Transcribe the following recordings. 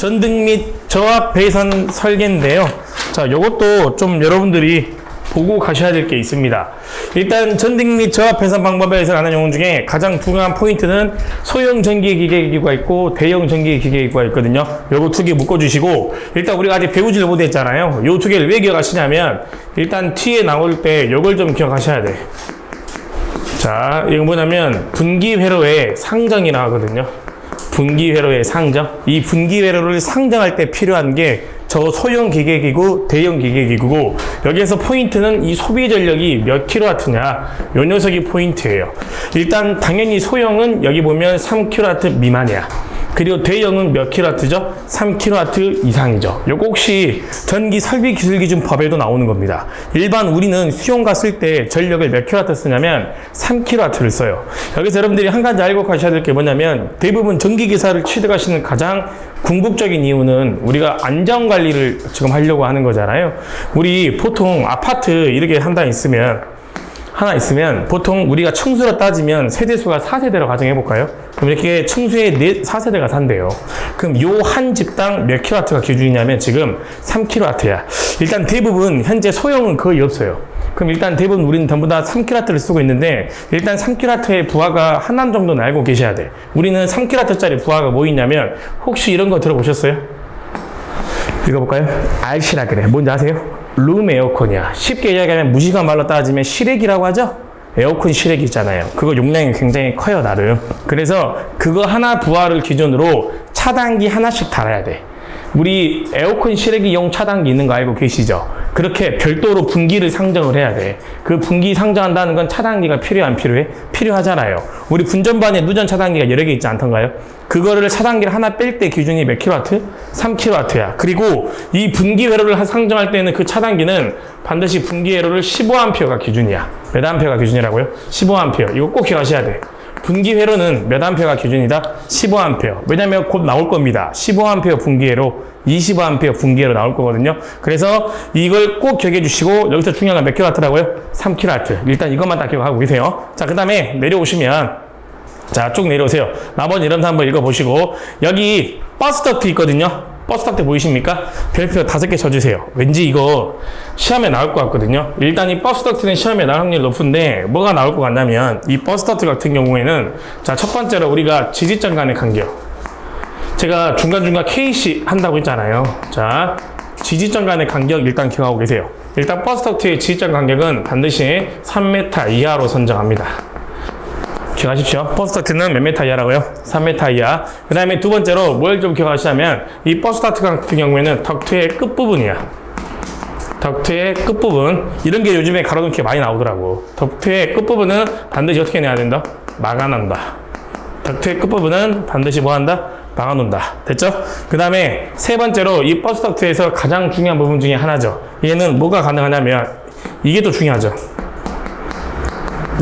전등 및 저압 배선 설계인데요. 자, 요것도 좀 여러분들이 보고 가셔야 될 게 있습니다. 일단 전등 및 저압 배선 방법에서 하는 용어 중에 가장 중요한 포인트는 소형 전기 기계기구가 있고 대형 전기 기계기구가 있거든요. 요거 두 개 묶어주시고, 일단 우리가 아직 배우지를 못했잖아요. 요 두 개를 왜 기억하시냐면 일단 T에 나올 때 요걸 좀 기억하셔야 돼. 자, 이거 뭐냐면 분기회로의 상정이 나오거든요. 분기회로의 상정. 이 분기회로를 상정할 때 필요한 게 저 소형 기계기구, 대형 기계기구고, 여기에서 포인트는 이 소비 전력이 몇 킬로와트냐, 요 녀석이 포인트예요. 일단 당연히 소형은 여기 보면 3kW 미만이야. 그리고 대형은 몇 킬로와트죠? 3kW 이상이죠. 요거 혹시 전기 설비 기술 기준 법에도 나오는 겁니다. 일반 우리는 수용가 쓸 때 전력을 몇 킬로와트 쓰냐면 3kW를 써요. 여기서 여러분들이 한 가지 알고 가셔야 될 게 뭐냐면, 대부분 전기 기사를 취득하시는 가장 궁극적인 이유는 우리가 안전 관리를 지금 하려고 하는 거잖아요. 우리 보통 아파트 이렇게 하나 있으면 보통 우리가 층수로 따지면 세대수가 4세대로 가정해 볼까요? 그럼 이렇게 층수에 4세대가 산대요. 그럼 요 한 집당 몇 킬로와트가 기준이냐면 지금 3킬로와트야. 일단 대부분 현재 소형은 거의 없어요. 그럼 일단 대부분 우리는 전부 다 3킬로와트를 쓰고 있는데, 일단 3킬로와트의 부하가 하나 정도는 알고 계셔야 돼. 우리는 3킬로와트짜리 부하가 뭐 있냐면, 혹시 이런 거 들어보셨어요? 읽어볼까요? RC라 그래. 뭔지 아세요? 룸 에어컨이야. 쉽게 이야기하면 무식한 말로 따지면 실외기라고 하죠? 에어컨 실외기 있잖아요. 그거 용량이 굉장히 커요, 나름. 그래서 그거 하나 부하를 기준으로 차단기 하나씩 달아야 돼. 우리 에어컨 실외기용 차단기 있는 거 알고 계시죠? 그렇게 별도로 분기를 상정을 해야 돼. 그 분기 상정한다는 건 차단기가 필요해, 안 필요해? 필요하잖아요. 우리 분전반에 누전 차단기가 여러 개 있지 않던가요? 그거를 차단기를 하나 뺄 때 기준이 몇 킬로와트? 3킬로와트야. 그리고 이 분기 회로를 상정할 때는 그 차단기는 반드시 분기 회로를 15A가 기준이야. 몇 암페어가 기준이라고요? 15A. 이거 꼭 기억하셔야 돼. 분기 회로는 몇 암페어가 기준이다? 15A. 왜냐면 곧 나올 겁니다. 15A 분기 회로, 25A 분기 회로 나올 거거든요. 그래서 이걸 꼭 기억해 주시고, 여기서 중요한 건 몇 킬로와트라고요? 3킬로와트. 일단 이것만 딱 기억하고 계세요. 자, 그 다음에 내려오시면, 자, 쭉 내려오세요. 나머지 이름도 한번 읽어보시고, 여기 버스 덕트 있거든요. 버스 덕트 보이십니까? 별표 5개 쳐주세요. 왠지 이거 시험에 나올 것 같거든요. 일단 이 버스 덕트는 시험에 나올 확률이 높은데, 뭐가 나올 것 같냐면, 이 버스 덕트 같은 경우에는, 자, 첫 번째로 우리가 지지점 간의 간격. 제가 중간중간 KC 한다고 했잖아요. 자, 지지점 간의 간격 일단 기억하고 계세요. 일단 버스 덕트의 지지점 간격은 반드시 3m 이하로 선정합니다. 기억하십시오. 버스 덕트는 몇 미터 이하라고요? 3m 이하. 그 다음에 두 번째로 뭘 좀 기억하시냐면, 이 버스 덕트 같은 경우에는 덕트의 끝부분이야. 덕트의 끝부분. 이런 게 요즘에 가로등기에 많이 나오더라고. 덕트의 끝부분은 반드시 어떻게 내야 된다? 막아놓는다. 덕트의 끝부분은 반드시 뭐 한다? 막아놓는다. 됐죠? 그 다음에 세 번째로 이 버스 덕트에서 가장 중요한 부분 중에 하나죠. 얘는 뭐가 가능하냐면, 이게 또 중요하죠.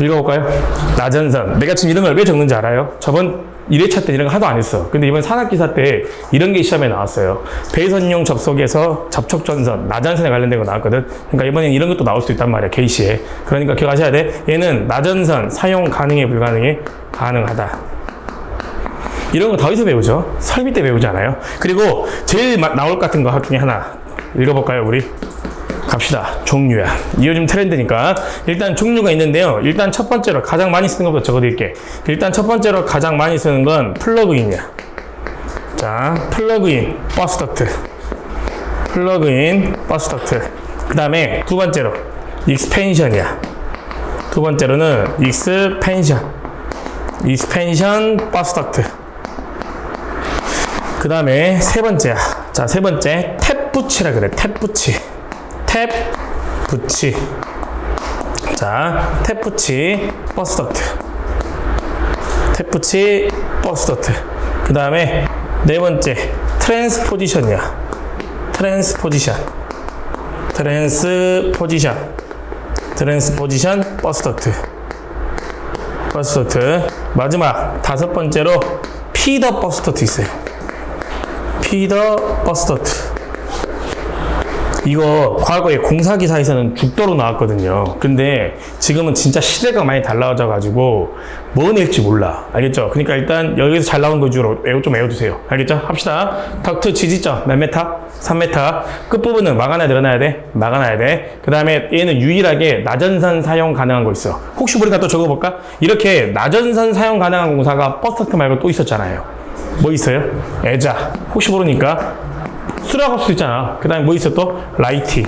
읽어볼까요? 나전선. 내가 지금 이런 걸 왜 적는지 알아요? 저번 1회차 때 이런 거 하도 안 했어. 근데 이번 산학기사 때 이런 게 시험에 나왔어요. 배선용 접속에서 접촉전선, 나전선에 관련된 거 나왔거든. 그러니까 이번엔 이런 것도 나올 수 있단 말이야, 게이시에. 그러니까 기억하셔야 돼. 얘는 나전선 사용 가능해, 불가능해? 가능하다. 이런 거 다 어디서 배우죠? 설비 때 배우지 않아요? 그리고 제일 나올 것 같은 거 중에 하나 읽어볼까요, 우리? 갑시다. 종류야. 이 요즘 트렌드니까. 일단 종류가 있는데요. 일단 첫 번째로 가장 많이 쓰는 것부터 적어드릴게. 일단 첫 번째로 가장 많이 쓰는 건 플러그인이야. 자, 플러그인 버스 덕트. 플러그인 버스 덕트. 그 다음에 두 번째로 익스펜션이야. 두 번째로는 익스펜션 버스 덕트. 그 다음에 세 번째야. 자, 세 번째 탭 붙이라 그래. 탭 붙이. 탭 붙이. 자, 탭 붙이 버스 덕트. 탭 붙이 버스 덕트. 그 다음에 네 번째 트랜스포지션이야. 트랜스포지션 버스 덕트. 버스 덕트. 마지막 다섯 번째로 피더 버스 덕트 있어요. 피더 버스 덕트. 이거 과거에 공사기사에서는 죽도록 나왔거든요. 근데 지금은 진짜 시대가 많이 달라져가지고 뭐 낼지 몰라. 알겠죠? 그러니까 일단 여기서 잘 나온 거 위주로 좀 외워두세요. 알겠죠? 합시다. 덕트 지지점 몇 메타? 3m. 끝부분은 막아놔야 늘어나야 돼? 막아놔야 돼. 그 다음에 얘는 유일하게 나전선 사용 가능한 거 있어. 혹시 우리가 또 적어볼까? 이렇게 나전선 사용 가능한 공사가 버스트 말고 또 있었잖아요. 뭐 있어요? 애자. 혹시 모르니까 수락할 수 있잖아. 그 다음에 뭐 있어 또? 라이티.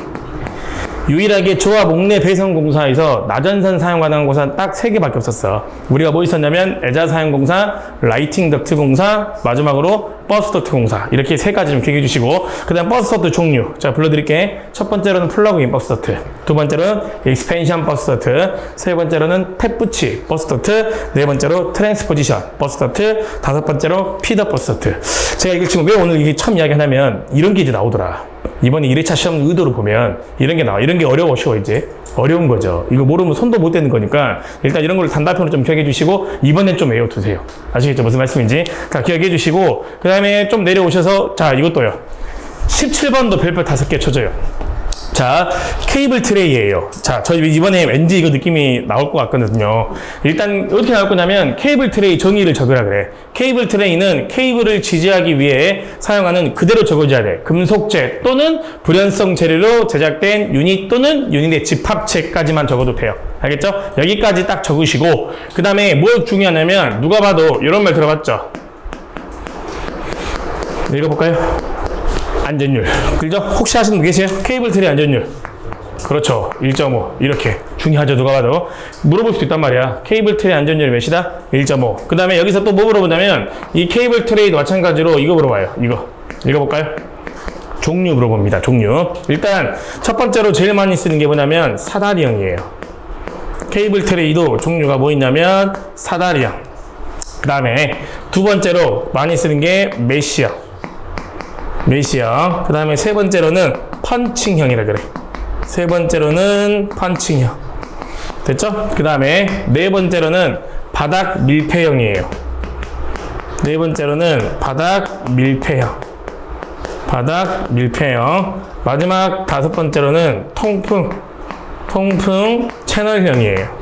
유일하게 조합 옥내 배선 공사에서 나전선 사용 가능한 공사는 딱 3개밖에 없었어. 우리가 뭐 있었냐면 애자 사용 공사, 라이팅 덕트 공사, 마지막으로 버스 덕트 공사. 이렇게 3가지 좀 기억해 주시고, 그 다음 버스 덕트 종류. 자, 불러드릴게. 첫 번째로는 플러그인 버스 덕트, 두 번째로는 익스펜션 버스 덕트, 세 번째로는 탭 붙이 버스 덕트, 네 번째로 트랜스포지션 버스 덕트, 다섯 번째로 피더 버스 덕트. 제가 이걸 지금 왜 오늘 이게 처음 이야기 하냐면 이런 게 이제 나오더라. 이번에 1회차 시험 의도를 보면 이런 게 나와. 이런 게 어려워, 쉬워, 이제. 어려운 거죠. 이거 모르면 손도 못 대는 거니까 일단 이런 걸 단답형으로 좀 기억해 주시고 이번엔 좀 외워두세요. 아시겠죠? 무슨 말씀인지. 자, 기억해 주시고 그 다음에 좀 내려오셔서 자, 이것도요. 17번도 별표 5개 쳐줘요. 자, 케이블 트레이예요. 자, 저희 이번에 왠지 이거 느낌이 나올 것 같거든요. 일단 어떻게 나올 거냐면 케이블 트레이 정의를 적으라 그래. 케이블 트레이는 케이블을 지지하기 위해 사용하는 그대로 적어줘야 돼. 금속재 또는 불연성 재료로 제작된 유닛 또는 유닛의 집합체까지만 적어도 돼요. 알겠죠? 여기까지 딱 적으시고 그 다음에 뭐 중요하냐면 누가 봐도 이런 말 들어봤죠? 읽어볼까요? 안전율. 그죠? 혹시 하시는 분 계세요? 케이블 트레이 안전율. 그렇죠. 1.5. 이렇게. 중요하죠. 누가 봐도. 물어볼 수도 있단 말이야. 케이블 트레이 안전율이 몇이다? 1.5. 그 다음에 여기서 또 뭐 물어보냐면 이 케이블 트레이도 마찬가지로 이거 물어봐요. 이거. 읽어볼까요? 종류 물어봅니다. 종류. 일단 첫 번째로 제일 많이 쓰는 게 뭐냐면 사다리형이에요. 케이블 트레이도 종류가 뭐 있냐면 사다리형. 그 다음에 두 번째로 많이 쓰는 게 메시형. 메시형. 그 다음에 세 번째로는 펀칭형이라 그래. 세 번째로는 펀칭형. 됐죠? 그 다음에 네 번째로는 바닥 밀폐형이에요. 네 번째로는 바닥 밀폐형. 바닥 밀폐형. 마지막 다섯 번째로는 통풍 채널형이에요.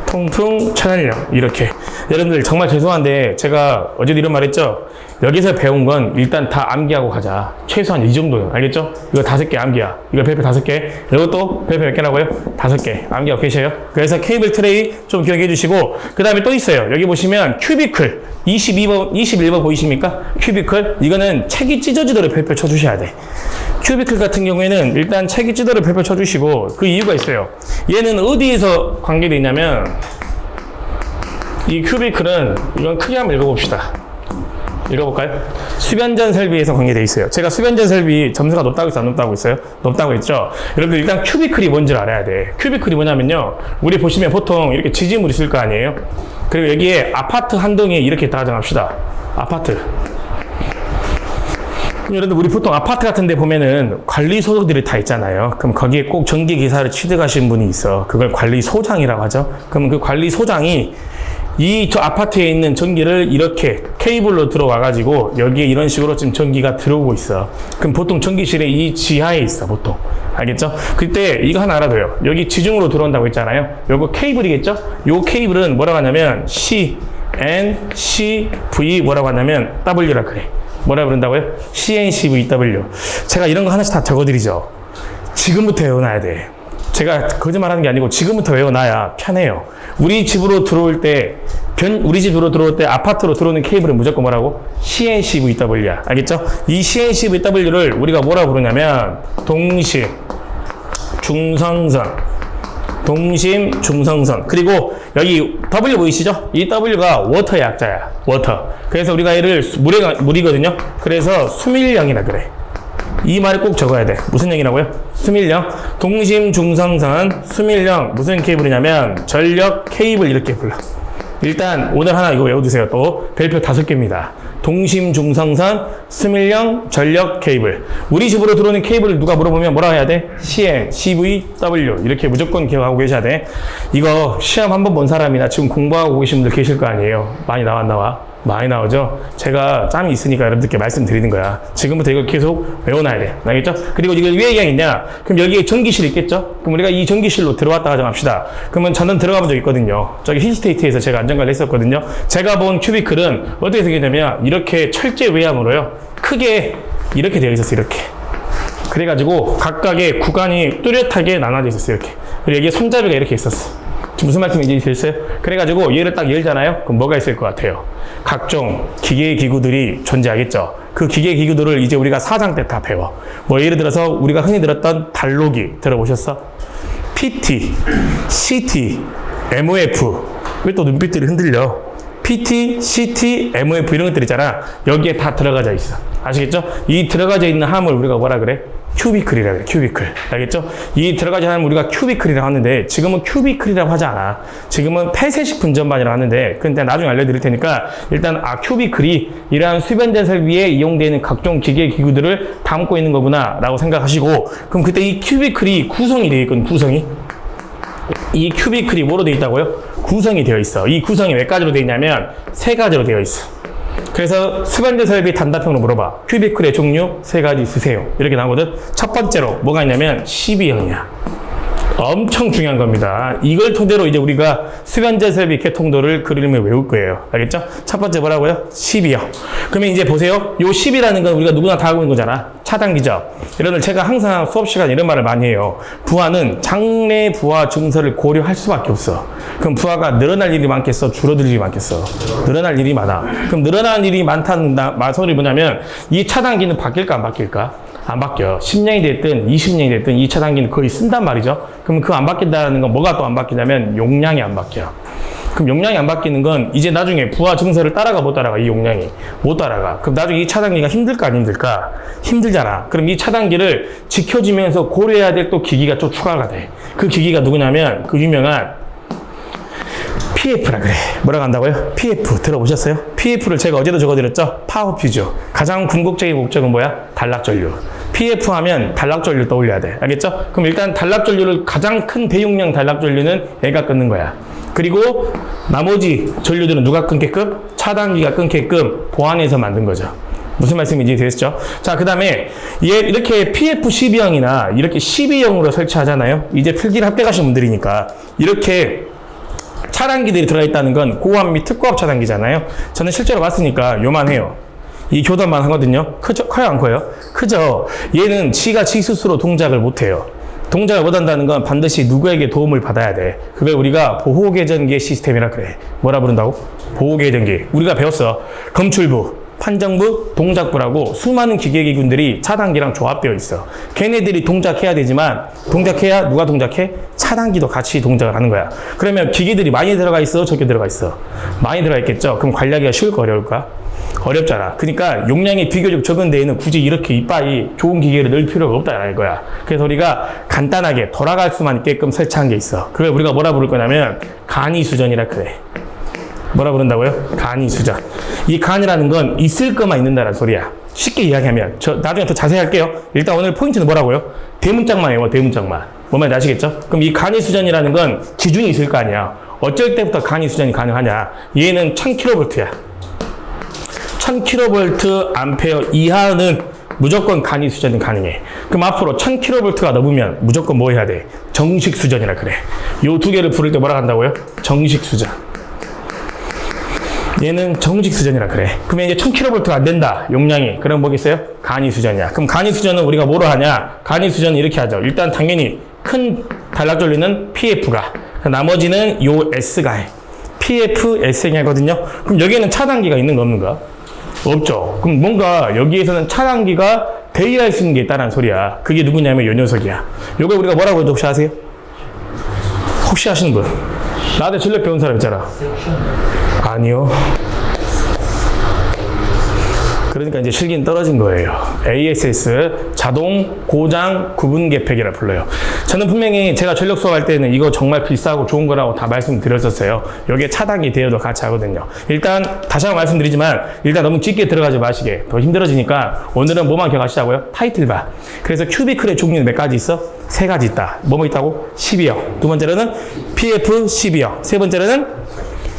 통풍 채널형. 이렇게. 여러분들 정말 죄송한데 제가 어제도 이런 말 했죠? 여기서 배운 건 일단 다 암기하고 가자. 최소한 이 정도는. 알겠죠? 이거 5개 암기야. 이거 별표 5개. 이것도 별표 몇 개라고요? 5개. 암기하고 계셔요. 그래서 케이블 트레이 좀 기억해 주시고 그 다음에 또 있어요. 여기 보시면 큐비클 21번 보이십니까? 큐비클. 이거는 책이 찢어지도록 별표 쳐주셔야 돼. 큐비클 같은 경우에는 일단 책이 찢어지도록 별표 쳐주시고 그 이유가 있어요. 얘는 어디에서 관계되어 있냐면 이 큐비클은 이건 크게 한번 읽어봅시다. 읽어볼까요? 수변전 설비에서 관계되어 있어요. 제가 수변전 설비 점수가 높다고 했어요? 안 높다고 했어요? 높다고 했죠? 여러분들 일단 큐비클이 뭔지를 알아야 돼. 큐비클이 뭐냐면요. 우리 보시면 보통 이렇게 지지물 있을 거 아니에요? 그리고 여기에 아파트 한 동에 이렇게 다 가정합시다. 아파트. 여러분들 우리 보통 아파트 같은 데 보면은 관리소들이 다 있잖아요. 그럼 거기에 꼭 전기기사를 취득하신 분이 있어. 그걸 관리소장이라고 하죠. 그럼 그 관리소장이 저 아파트에 있는 전기를 이렇게 케이블로 들어와가지고 여기에 이런 식으로 지금 전기가 들어오고 있어. 그럼 보통 전기실에 이 지하에 있어, 보통. 알겠죠? 그때 이거 하나 알아둬요. 여기 지중으로 들어온다고 했잖아요. 요거 케이블이겠죠? 요 케이블은 뭐라고 하냐면 CNCV 뭐라고 하냐면 W라 그래. 뭐라고 부른다고요? CNCVW. 제가 이런 거 하나씩 다 적어드리죠. 지금부터 외워놔야 돼. 제가 거짓말 하는 게 아니고 지금부터 외워놔야 편해요. 우리 집으로 들어올 때 아파트로 들어오는 케이블은 무조건 뭐라고? CNCVW야. 알겠죠? 이 CNCVW를 우리가 뭐라 부르냐면 동심 중성선. 그리고 여기 W 보이시죠? 이 W가 워터의 약자야. 워터. 그래서 우리가 얘를 물이거든요. 그래서 수밀형이라 그래. 이 말을 꼭 적어야 돼. 무슨 형이라고요? 수밀형. 동심 중성선 수밀형. 무슨 케이블이냐면 전력 케이블 이렇게 불러. 일단 오늘 하나 이거 외워두세요. 또 별표 5개입니다. 동심 중성선 수밀형 전력 케이블. 우리 집으로 들어오는 케이블을 누가 물어보면 뭐라고 해야 돼? CN, CVW 이렇게 무조건 기억하고 계셔야 돼. 이거 시험 한 번 본 사람이나 지금 공부하고 계신 분들 계실 거 아니에요. 많이 나와. 많이 나오죠? 제가 짬이 있으니까 여러분들께 말씀드리는 거야. 지금부터 이걸 계속 외워놔야 돼. 알겠죠? 그리고 이걸 왜 얘기하겠냐? 그럼 여기에 전기실 있겠죠? 그럼 우리가 이 전기실로 들어왔다 가정합시다. 그러면 저는 들어가본 적 있거든요. 저기 힐스테이트에서 제가 안전관리 했었거든요. 제가 본 큐비클은 어떻게 생겼냐면 이렇게 철제 외암으로요. 크게 이렇게 되어 있었어요. 이렇게. 그래가지고 각각의 구간이 뚜렷하게 나눠져 있었어요. 이렇게. 그리고 여기에 손잡이가 이렇게 있었어. 무슨 말씀인지 됐어요? 그래가지고 얘를 딱 열잖아요? 그럼 뭐가 있을 것 같아요? 각종 기계기구들이 존재하겠죠. 그 기계기구들을 이제 우리가 4장 때 다 배워. 뭐 예를 들어서 우리가 흔히 들었던 달로기 들어보셨어? PT, CT, MOF. 왜 또 눈빛들이 흔들려? PT, CT, MOF 이런 것들 있잖아. 여기에 다 들어가져 있어. 아시겠죠? 이 들어가져 있는 함을 우리가 뭐라 그래? 큐비클이라 그래. 큐비클. 알겠죠? 이 들어가지 않으면 우리가 큐비클이라고 하는데 지금은 큐비클이라고 하지 않아. 지금은 폐쇄식 분전반이라고 하는데 근데 나중에 알려드릴 테니까 일단 큐비클이 이러한 수변제 설비에 이용되는 각종 기계 기구들을 담고 있는 거구나 라고 생각하시고 그럼 그때 이 큐비클이 구성이 되어 있거든. 구성이. 이 큐비클이 뭐로 되어 있다고요? 구성이 되어 있어. 이 구성이 몇 가지로 되어 있냐면 3가지로 되어 있어. 그래서 수변제 설비 단답형으로 물어봐. 큐비클의 종류 3가지 있으세요. 이렇게 나오거든. 첫 번째로 뭐가 있냐면 12형이야. 엄청 중요한 겁니다. 이걸 토대로 이제 우리가 수변제 설비 개통도를 그림을 외울 거예요. 알겠죠? 첫 번째 뭐라고요? 12형. 그러면 이제 보세요. 요 10이라는 건 우리가 누구나 다 알고 있는 거잖아. 차단기죠. 여러분들 제가 항상 수업 시간에 이런 말을 많이 해요. 부하는 장래 부하 증서를 고려할 수밖에 없어. 그럼 부하가 늘어날 일이 많겠어? 줄어들 일이 많겠어? 늘어날 일이 많아. 그럼 늘어날 일이 많다는 소리 뭐냐면 이 차단기는 바뀔까 안 바뀔까? 안 바뀌어. 10년이 됐든 20년이 됐든 이 차단기는 거의 쓴단 말이죠. 그럼 그거 안 바뀐다는 건 뭐가 또 안 바뀌냐면 용량이 안 바뀌어. 그럼 용량이 안 바뀌는 건 이제 나중에 부하 증서를 따라가 못 따라가. 이 용량이 못 따라가. 그럼 나중에 이 차단기가 힘들까 안 힘들까? 힘들잖아. 그럼 이 차단기를 지켜주면서 고려해야 될 또 기기가 또 추가가 돼. 그 기기가 누구냐면 그 유명한 PF라 그래. 뭐라고 한다고요? PF 들어보셨어요? PF를 제가 어제도 적어드렸죠? 파워퓨즈. 가장 궁극적인 목적은 뭐야? 단락전류. PF 하면 단락전류 떠올려야 돼. 알겠죠? 그럼 일단 단락전류를 가장 큰 대용량 단락전류는 얘가 끊는 거야. 그리고 나머지 전류들은 누가 끊게끔? 차단기가 끊게끔 보완해서 만든 거죠. 무슨 말씀인지 되셨죠? 자, 그 다음에 얘 이렇게 PF12형이나 이렇게 12형으로 설치하잖아요. 이제 필기를 합격하신 분들이니까 이렇게 차단기들이 들어있다는 건 고압 및 특고압 차단기잖아요. 저는 실제로 봤으니까 요만해요. 이 교단만 하거든요. 커요 안 커요? 크죠? 얘는 지가 지 스스로 동작을 못해요. 동작을 못한다는 건 반드시 누구에게 도움을 받아야 돼. 그걸 우리가 보호개전기 시스템이라 그래. 뭐라 부른다고? 보호개전기. 우리가 배웠어. 검출부, 판정부, 동작부라고 수많은 기계기군들이 차단기랑 조합되어 있어. 걔네들이 동작해야 되지만 동작해야 누가 동작해? 차단기도 같이 동작을 하는 거야. 그러면 기계들이 많이 들어가 있어? 적게 들어가 있어? 많이 들어가 있겠죠? 그럼 관리하기가 쉬울까 어려울까? 어렵잖아. 그러니까 용량이 비교적 적은 데에는 굳이 이렇게 이빠이 좋은 기계를 넣을 필요가 없다는 거야. 그래서 우리가 간단하게 돌아갈 수만 있게끔 설치한 게 있어. 그걸 우리가 뭐라 부를 거냐면 간이수전이라 그래. 뭐라 부른다고요? 간이수전. 이 간이라는 건 있을 것만 있는다는 소리야. 쉽게 이야기하면 저 나중에 더 자세히 할게요. 일단 오늘 포인트는 뭐라고요? 대문짝만 외워. 대문짝만. 뭔 말인지 아시겠죠? 그럼 이 간이수전이라는 건 기준이 있을 거 아니야. 어쩔 때부터 간이수전이 가능하냐? 얘는 1000kV야. 1000kV 암페어 이하는 무조건 간이 수전이 가능해. 그럼 앞으로 1000kV가 넘으면 무조건 뭐 해야 돼? 정식 수전이라 그래. 요 두 개를 부를 때 뭐라 한다고요? 정식 수전. 얘는 정식 수전이라 그래. 그러면 이제 1000kV가 안 된다. 용량이. 그럼 뭐겠어요? 간이 수전이야. 그럼 간이 수전은 우리가 뭐로 하냐? 간이 수전은 이렇게 하죠. 일단 당연히 큰 단락전류는 PF가. 나머지는 요 S가 해. PF, S가 하거든요. 그럼 여기에는 차단기가 있는 거 없는가? 없죠. 그럼 뭔가 여기에서는 차단기가 대여할 수 있는 게 있다는 소리야. 그게 누구냐면 요 녀석이야. 요거 우리가 뭐라고 해도 혹시 아세요? 혹시 아시는 분? 나한테 전력 배운 사람 있잖아. 아니요. 그러니까 이제 실기는 떨어진 거예요. ASS, 자동 고장 구분 개폐기라 불러요. 저는 분명히 제가 전력 수업할 때는 이거 정말 비싸고 좋은 거라고 다 말씀드렸었어요. 여기에 차단기 대여도 같이 하거든요. 일단 다시 한번 말씀드리지만 일단 너무 깊게 들어가지 마시게. 더 힘들어지니까 오늘은 뭐만 기억하시자고요? 타이틀바. 그래서 큐비클의 종류는 몇 가지 있어? 3가지 있다. 뭐뭐 있다고? 12형. 두 번째로는 PF 12형. 세 번째로는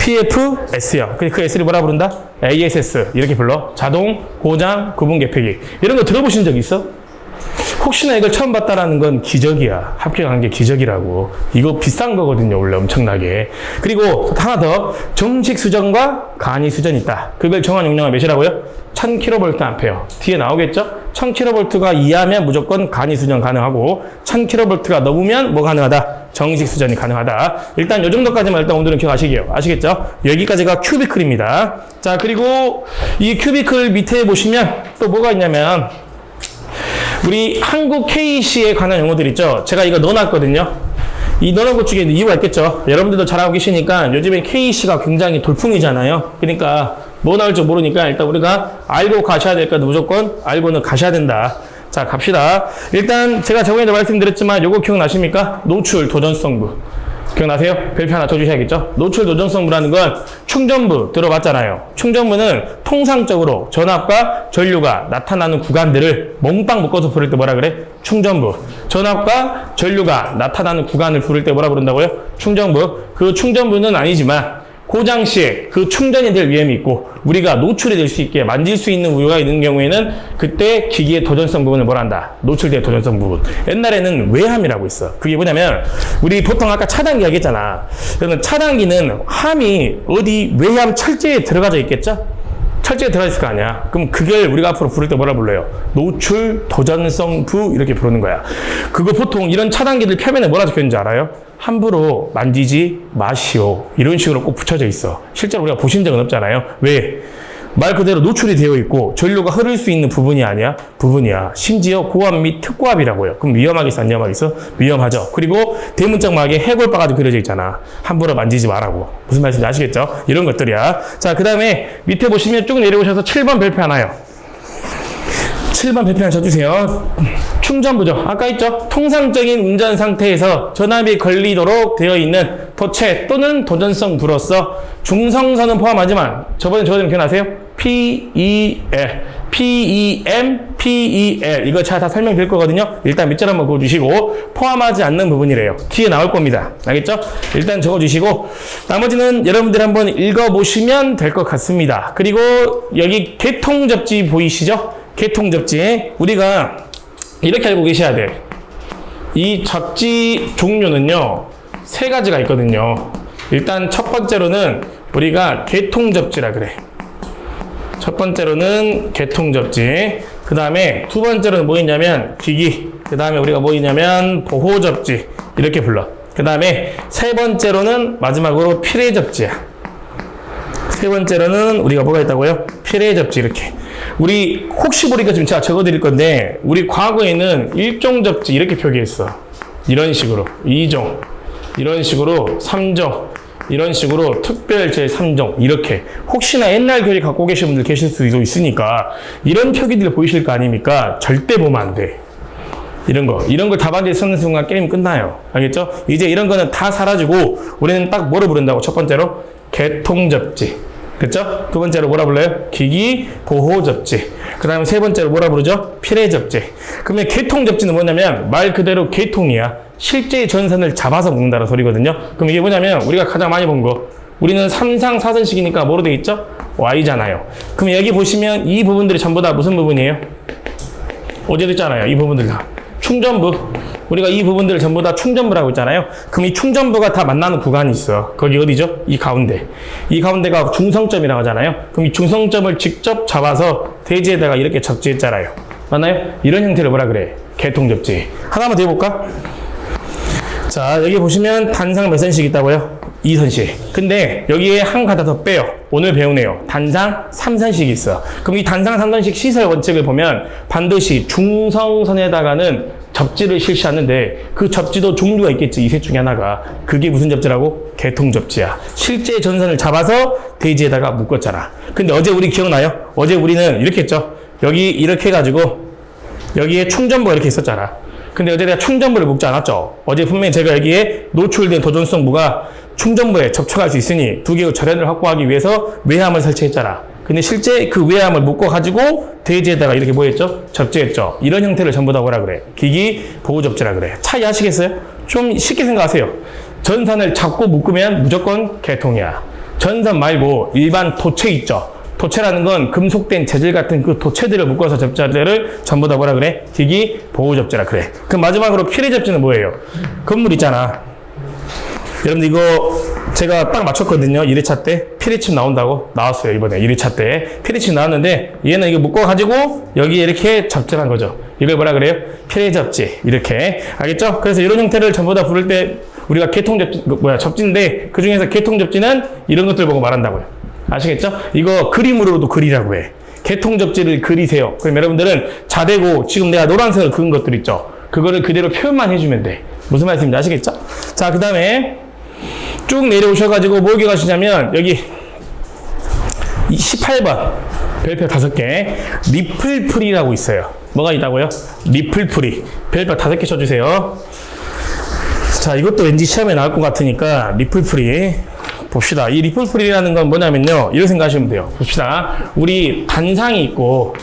PFS형. 그 S를 뭐라 부른다? ASS. 이렇게 불러. 자동, 고장, 구분 개폐기. 이런 거 들어보신 적 있어? 혹시나 이걸 처음 봤다라는 건 기적이야. 합격한 게 기적이라고. 이거 비싼 거거든요, 원래 엄청나게. 그리고 하나 더, 정식 수전과 간이 수전이 있다. 그걸 정한 용량은 몇이라고요? 1000kVA. 뒤에 나오겠죠? 1000kV가 이하면 무조건 간이 수전 가능하고, 1000kV가 넘으면 뭐 가능하다? 정식 수전이 가능하다. 일단 요 정도까지만 일단 오늘은 기억하시게요. 아시겠죠? 여기까지가 큐비클입니다. 자, 그리고 이 큐비클 밑에 보시면 또 뭐가 있냐면, 우리 한국 KC에 관한 용어들 있죠? 제가 이거 넣어놨거든요. 이 넣어놓은 것 중에 이유가 있겠죠? 여러분들도 잘 알고 계시니까 요즘에 KC가 굉장히 돌풍이잖아요. 그러니까 뭐 나올지 모르니까 일단 우리가 알고 가셔야 될 거는 무조건 알고는 가셔야 된다. 자, 갑시다. 일단 제가 저번에도 말씀드렸지만 요거 기억나십니까? 노출 도전성부. 기억나세요? 별표 하나 쳐주셔야겠죠? 노출 도전성부라는 건 충전부 들어봤잖아요. 충전부는 통상적으로 전압과 전류가 나타나는 구간들을 몽땅 묶어서 부를 때 뭐라 그래? 충전부. 전압과 전류가 나타나는 구간을 부를 때 뭐라 부른다고요? 충전부. 그 충전부는 아니지만 고장 시에 그 충전이 될 위험이 있고 우리가 노출이 될 수 있게 만질 수 있는 우유가 있는 경우에는 그때 기기의 도전성 부분을 뭘 한다? 노출된 도전성 부분. 옛날에는 외함이라고 있어. 그게 뭐냐면 우리 보통 아까 차단기 하겠잖아. 그러면 차단기는 함이 어디 외함 철제에 들어가져 있겠죠? 철제에 들어가 있을 거 아니야. 그럼 그걸 우리가 앞으로 부를 때 뭐라 불러요? 노출 도전성 부 이렇게 부르는 거야. 그거 보통 이런 차단기들 표면에 뭐라 적혀있는지 알아요? 함부로 만지지 마시오. 이런 식으로 꼭 붙여져 있어. 실제로 우리가 보신 적은 없잖아요. 왜? 말 그대로 노출이 되어 있고 전류가 흐를 수 있는 부분이 아니야? 부분이야. 심지어 고압 및 특고압이라고요. 그럼 위험하겠어? 안 위험하겠어? 위험하죠. 그리고 대문짝막에 해골바가도 그려져 있잖아. 함부로 만지지 말라고. 무슨 말인지 아시겠죠? 이런 것들이야. 자, 그 다음에 밑에 보시면 쭉 내려오셔서 7번 별표 하나요. 7번 별표 하나 쳐주세요. 충전부죠. 아까 있죠? 통상적인 운전 상태에서 전압이 걸리도록 되어 있는 도체 또는 도전성 부로서 중성선은 포함하지만 저번에 기억나세요? PEL, PEM, PEL 이거 제가 다 설명드릴 거거든요. 일단 밑줄 한번 그어주시고 포함하지 않는 부분이래요. 뒤에 나올 겁니다. 알겠죠? 일단 적어주시고 나머지는 여러분들이 한번 읽어보시면 될 것 같습니다. 그리고 여기 개통접지 보이시죠? 개통접지 우리가 이렇게 알고 계셔야 돼. 이 접지 종류는요 3가지가 있거든요. 일단 첫 번째로는 우리가 개통접지라 그래. 첫 번째로는 개통접지. 그 다음에 두 번째로는 뭐 있냐면 기기. 그 다음에 우리가 뭐 있냐면 보호접지 이렇게 불러. 그 다음에 세 번째로는 마지막으로 필해접지야. 세 번째로는 우리가 뭐가 있다고요? 필해접지 이렇게. 우리 혹시 모르니까 지금 제가 적어드릴 건데 우리 과거에는 1종 접지 이렇게 표기했어. 이런 식으로 2종, 이런 식으로 3종, 이런 식으로 특별 제3종 이렇게. 혹시나 옛날 교리 갖고 계신 분들 계실 수도 있으니까 이런 표기들 보이실 거 아닙니까? 절대 보면 안 돼. 이런 걸 답안지에 쓰는 순간 게임 끝나요. 알겠죠? 이제 이런 거는 다 사라지고 우리는 딱 뭐로 부른다고? 첫 번째로 개통접지. 그쵸? 두 번째로 뭐라 불러요? 기기 보호접지. 그 다음에 세 번째로 뭐라 부르죠? 필해접지. 그러면 개통접지는 뭐냐면 말 그대로 개통이야. 실제의 전선을 잡아서 묶는다는 소리거든요. 그럼 이게 뭐냐면 우리가 가장 많이 본 거. 우리는 3상 4선식이니까 뭐로 돼 있죠? Y잖아요. 그럼 여기 보시면 이 부분들이 전부 다 무슨 부분이에요? 어제도 있잖아요. 이 부분들 다. 충전부. 우리가 이 부분들을 전부 다 충전부라고 있잖아요. 그럼 이 충전부가 다 만나는 구간이 있어. 거기 어디죠? 이 가운데. 이 가운데가 중성점이라고 하잖아요. 그럼 이 중성점을 직접 잡아서 대지에다가 이렇게 접지했잖아요. 맞나요? 이런 형태를 뭐라 그래? 개통접지. 하나만 더 해볼까? 자, 여기 보시면 단상 몇 선씩 있다고요? 2선씩. 근데 여기에 한 가닥 더 빼요. 오늘 배우네요. 단상 3선씩이 있어. 그럼 이 단상 3선식 시설 원칙을 보면 반드시 중성선에다가는 접지를 실시하는데 그 접지도 종류가 있겠지. 이 셋 중에 하나가. 그게 무슨 접지라고? 개통접지야. 실제 전선을 잡아서 대지에다가 묶었잖아. 근데 어제 우리 기억나요? 어제 우리는 이렇게 했죠. 여기 이렇게 해가지고 여기에 충전부가 이렇게 있었잖아. 근데 어제 내가 충전부를 묶지 않았죠. 어제 분명히 제가 여기에 노출된 도전성부가 충전부에 접촉할 수 있으니 두 개의 절연을 확보하기 위해서 외함을 설치했잖아. 근데 실제 그 외함을 묶어가지고 대지에다가 이렇게 뭐 했죠? 접지했죠. 이런 형태를 전부 다 뭐라 그래? 기기 보호접지라 그래. 차이 아시겠어요? 좀 쉽게 생각하세요. 전선을 잡고 묶으면 무조건 개통이야. 전선 말고 일반 도체 있죠. 도체라는 건 금속된 재질 같은 그 도체들을 묶어서 접자들을 전부 다 뭐라 그래? 기기 보호 접재라 그래. 그럼 마지막으로 필의 접지는 뭐예요? 건물 있잖아. 여러분들 이거 제가 딱 맞췄거든요. 1회차 때 피리칩 나온다고 나왔어요. 이번에 1회차 때 피리칩 나왔는데 얘는 이거 묶어가지고 여기에 이렇게 접지한 거죠. 이걸 뭐라 그래요? 필의 접지. 이렇게 알겠죠? 그래서 이런 형태를 전부 다 부를 때 우리가 개통 접지 접지인데 그 중에서 개통 접지는 이런 것들 보고 말한다고요. 아시겠죠? 이거 그림으로도 그리라고 해. 개통 접지를 그리세요. 그럼 여러분들은 자대고 지금 내가 노란색으로 그은 것들 있죠? 그거를 그대로 표현만 해주면 돼. 무슨 말씀인지 아시겠죠? 자, 그 다음에 쭉 내려오셔가지고 뭐 기억하시냐면 여기 18번 별표 5개 리플풀이라고 있어요. 뭐가 있다고요? 리플풀이. 별표 5개 쳐주세요. 자, 이것도 왠지 시험에 나올 것 같으니까 리플풀이 봅시다. 이 리플풀이라는 건 뭐냐면요. 이렇게 생각하시면 돼요. 봅시다. 우리 단상이 있고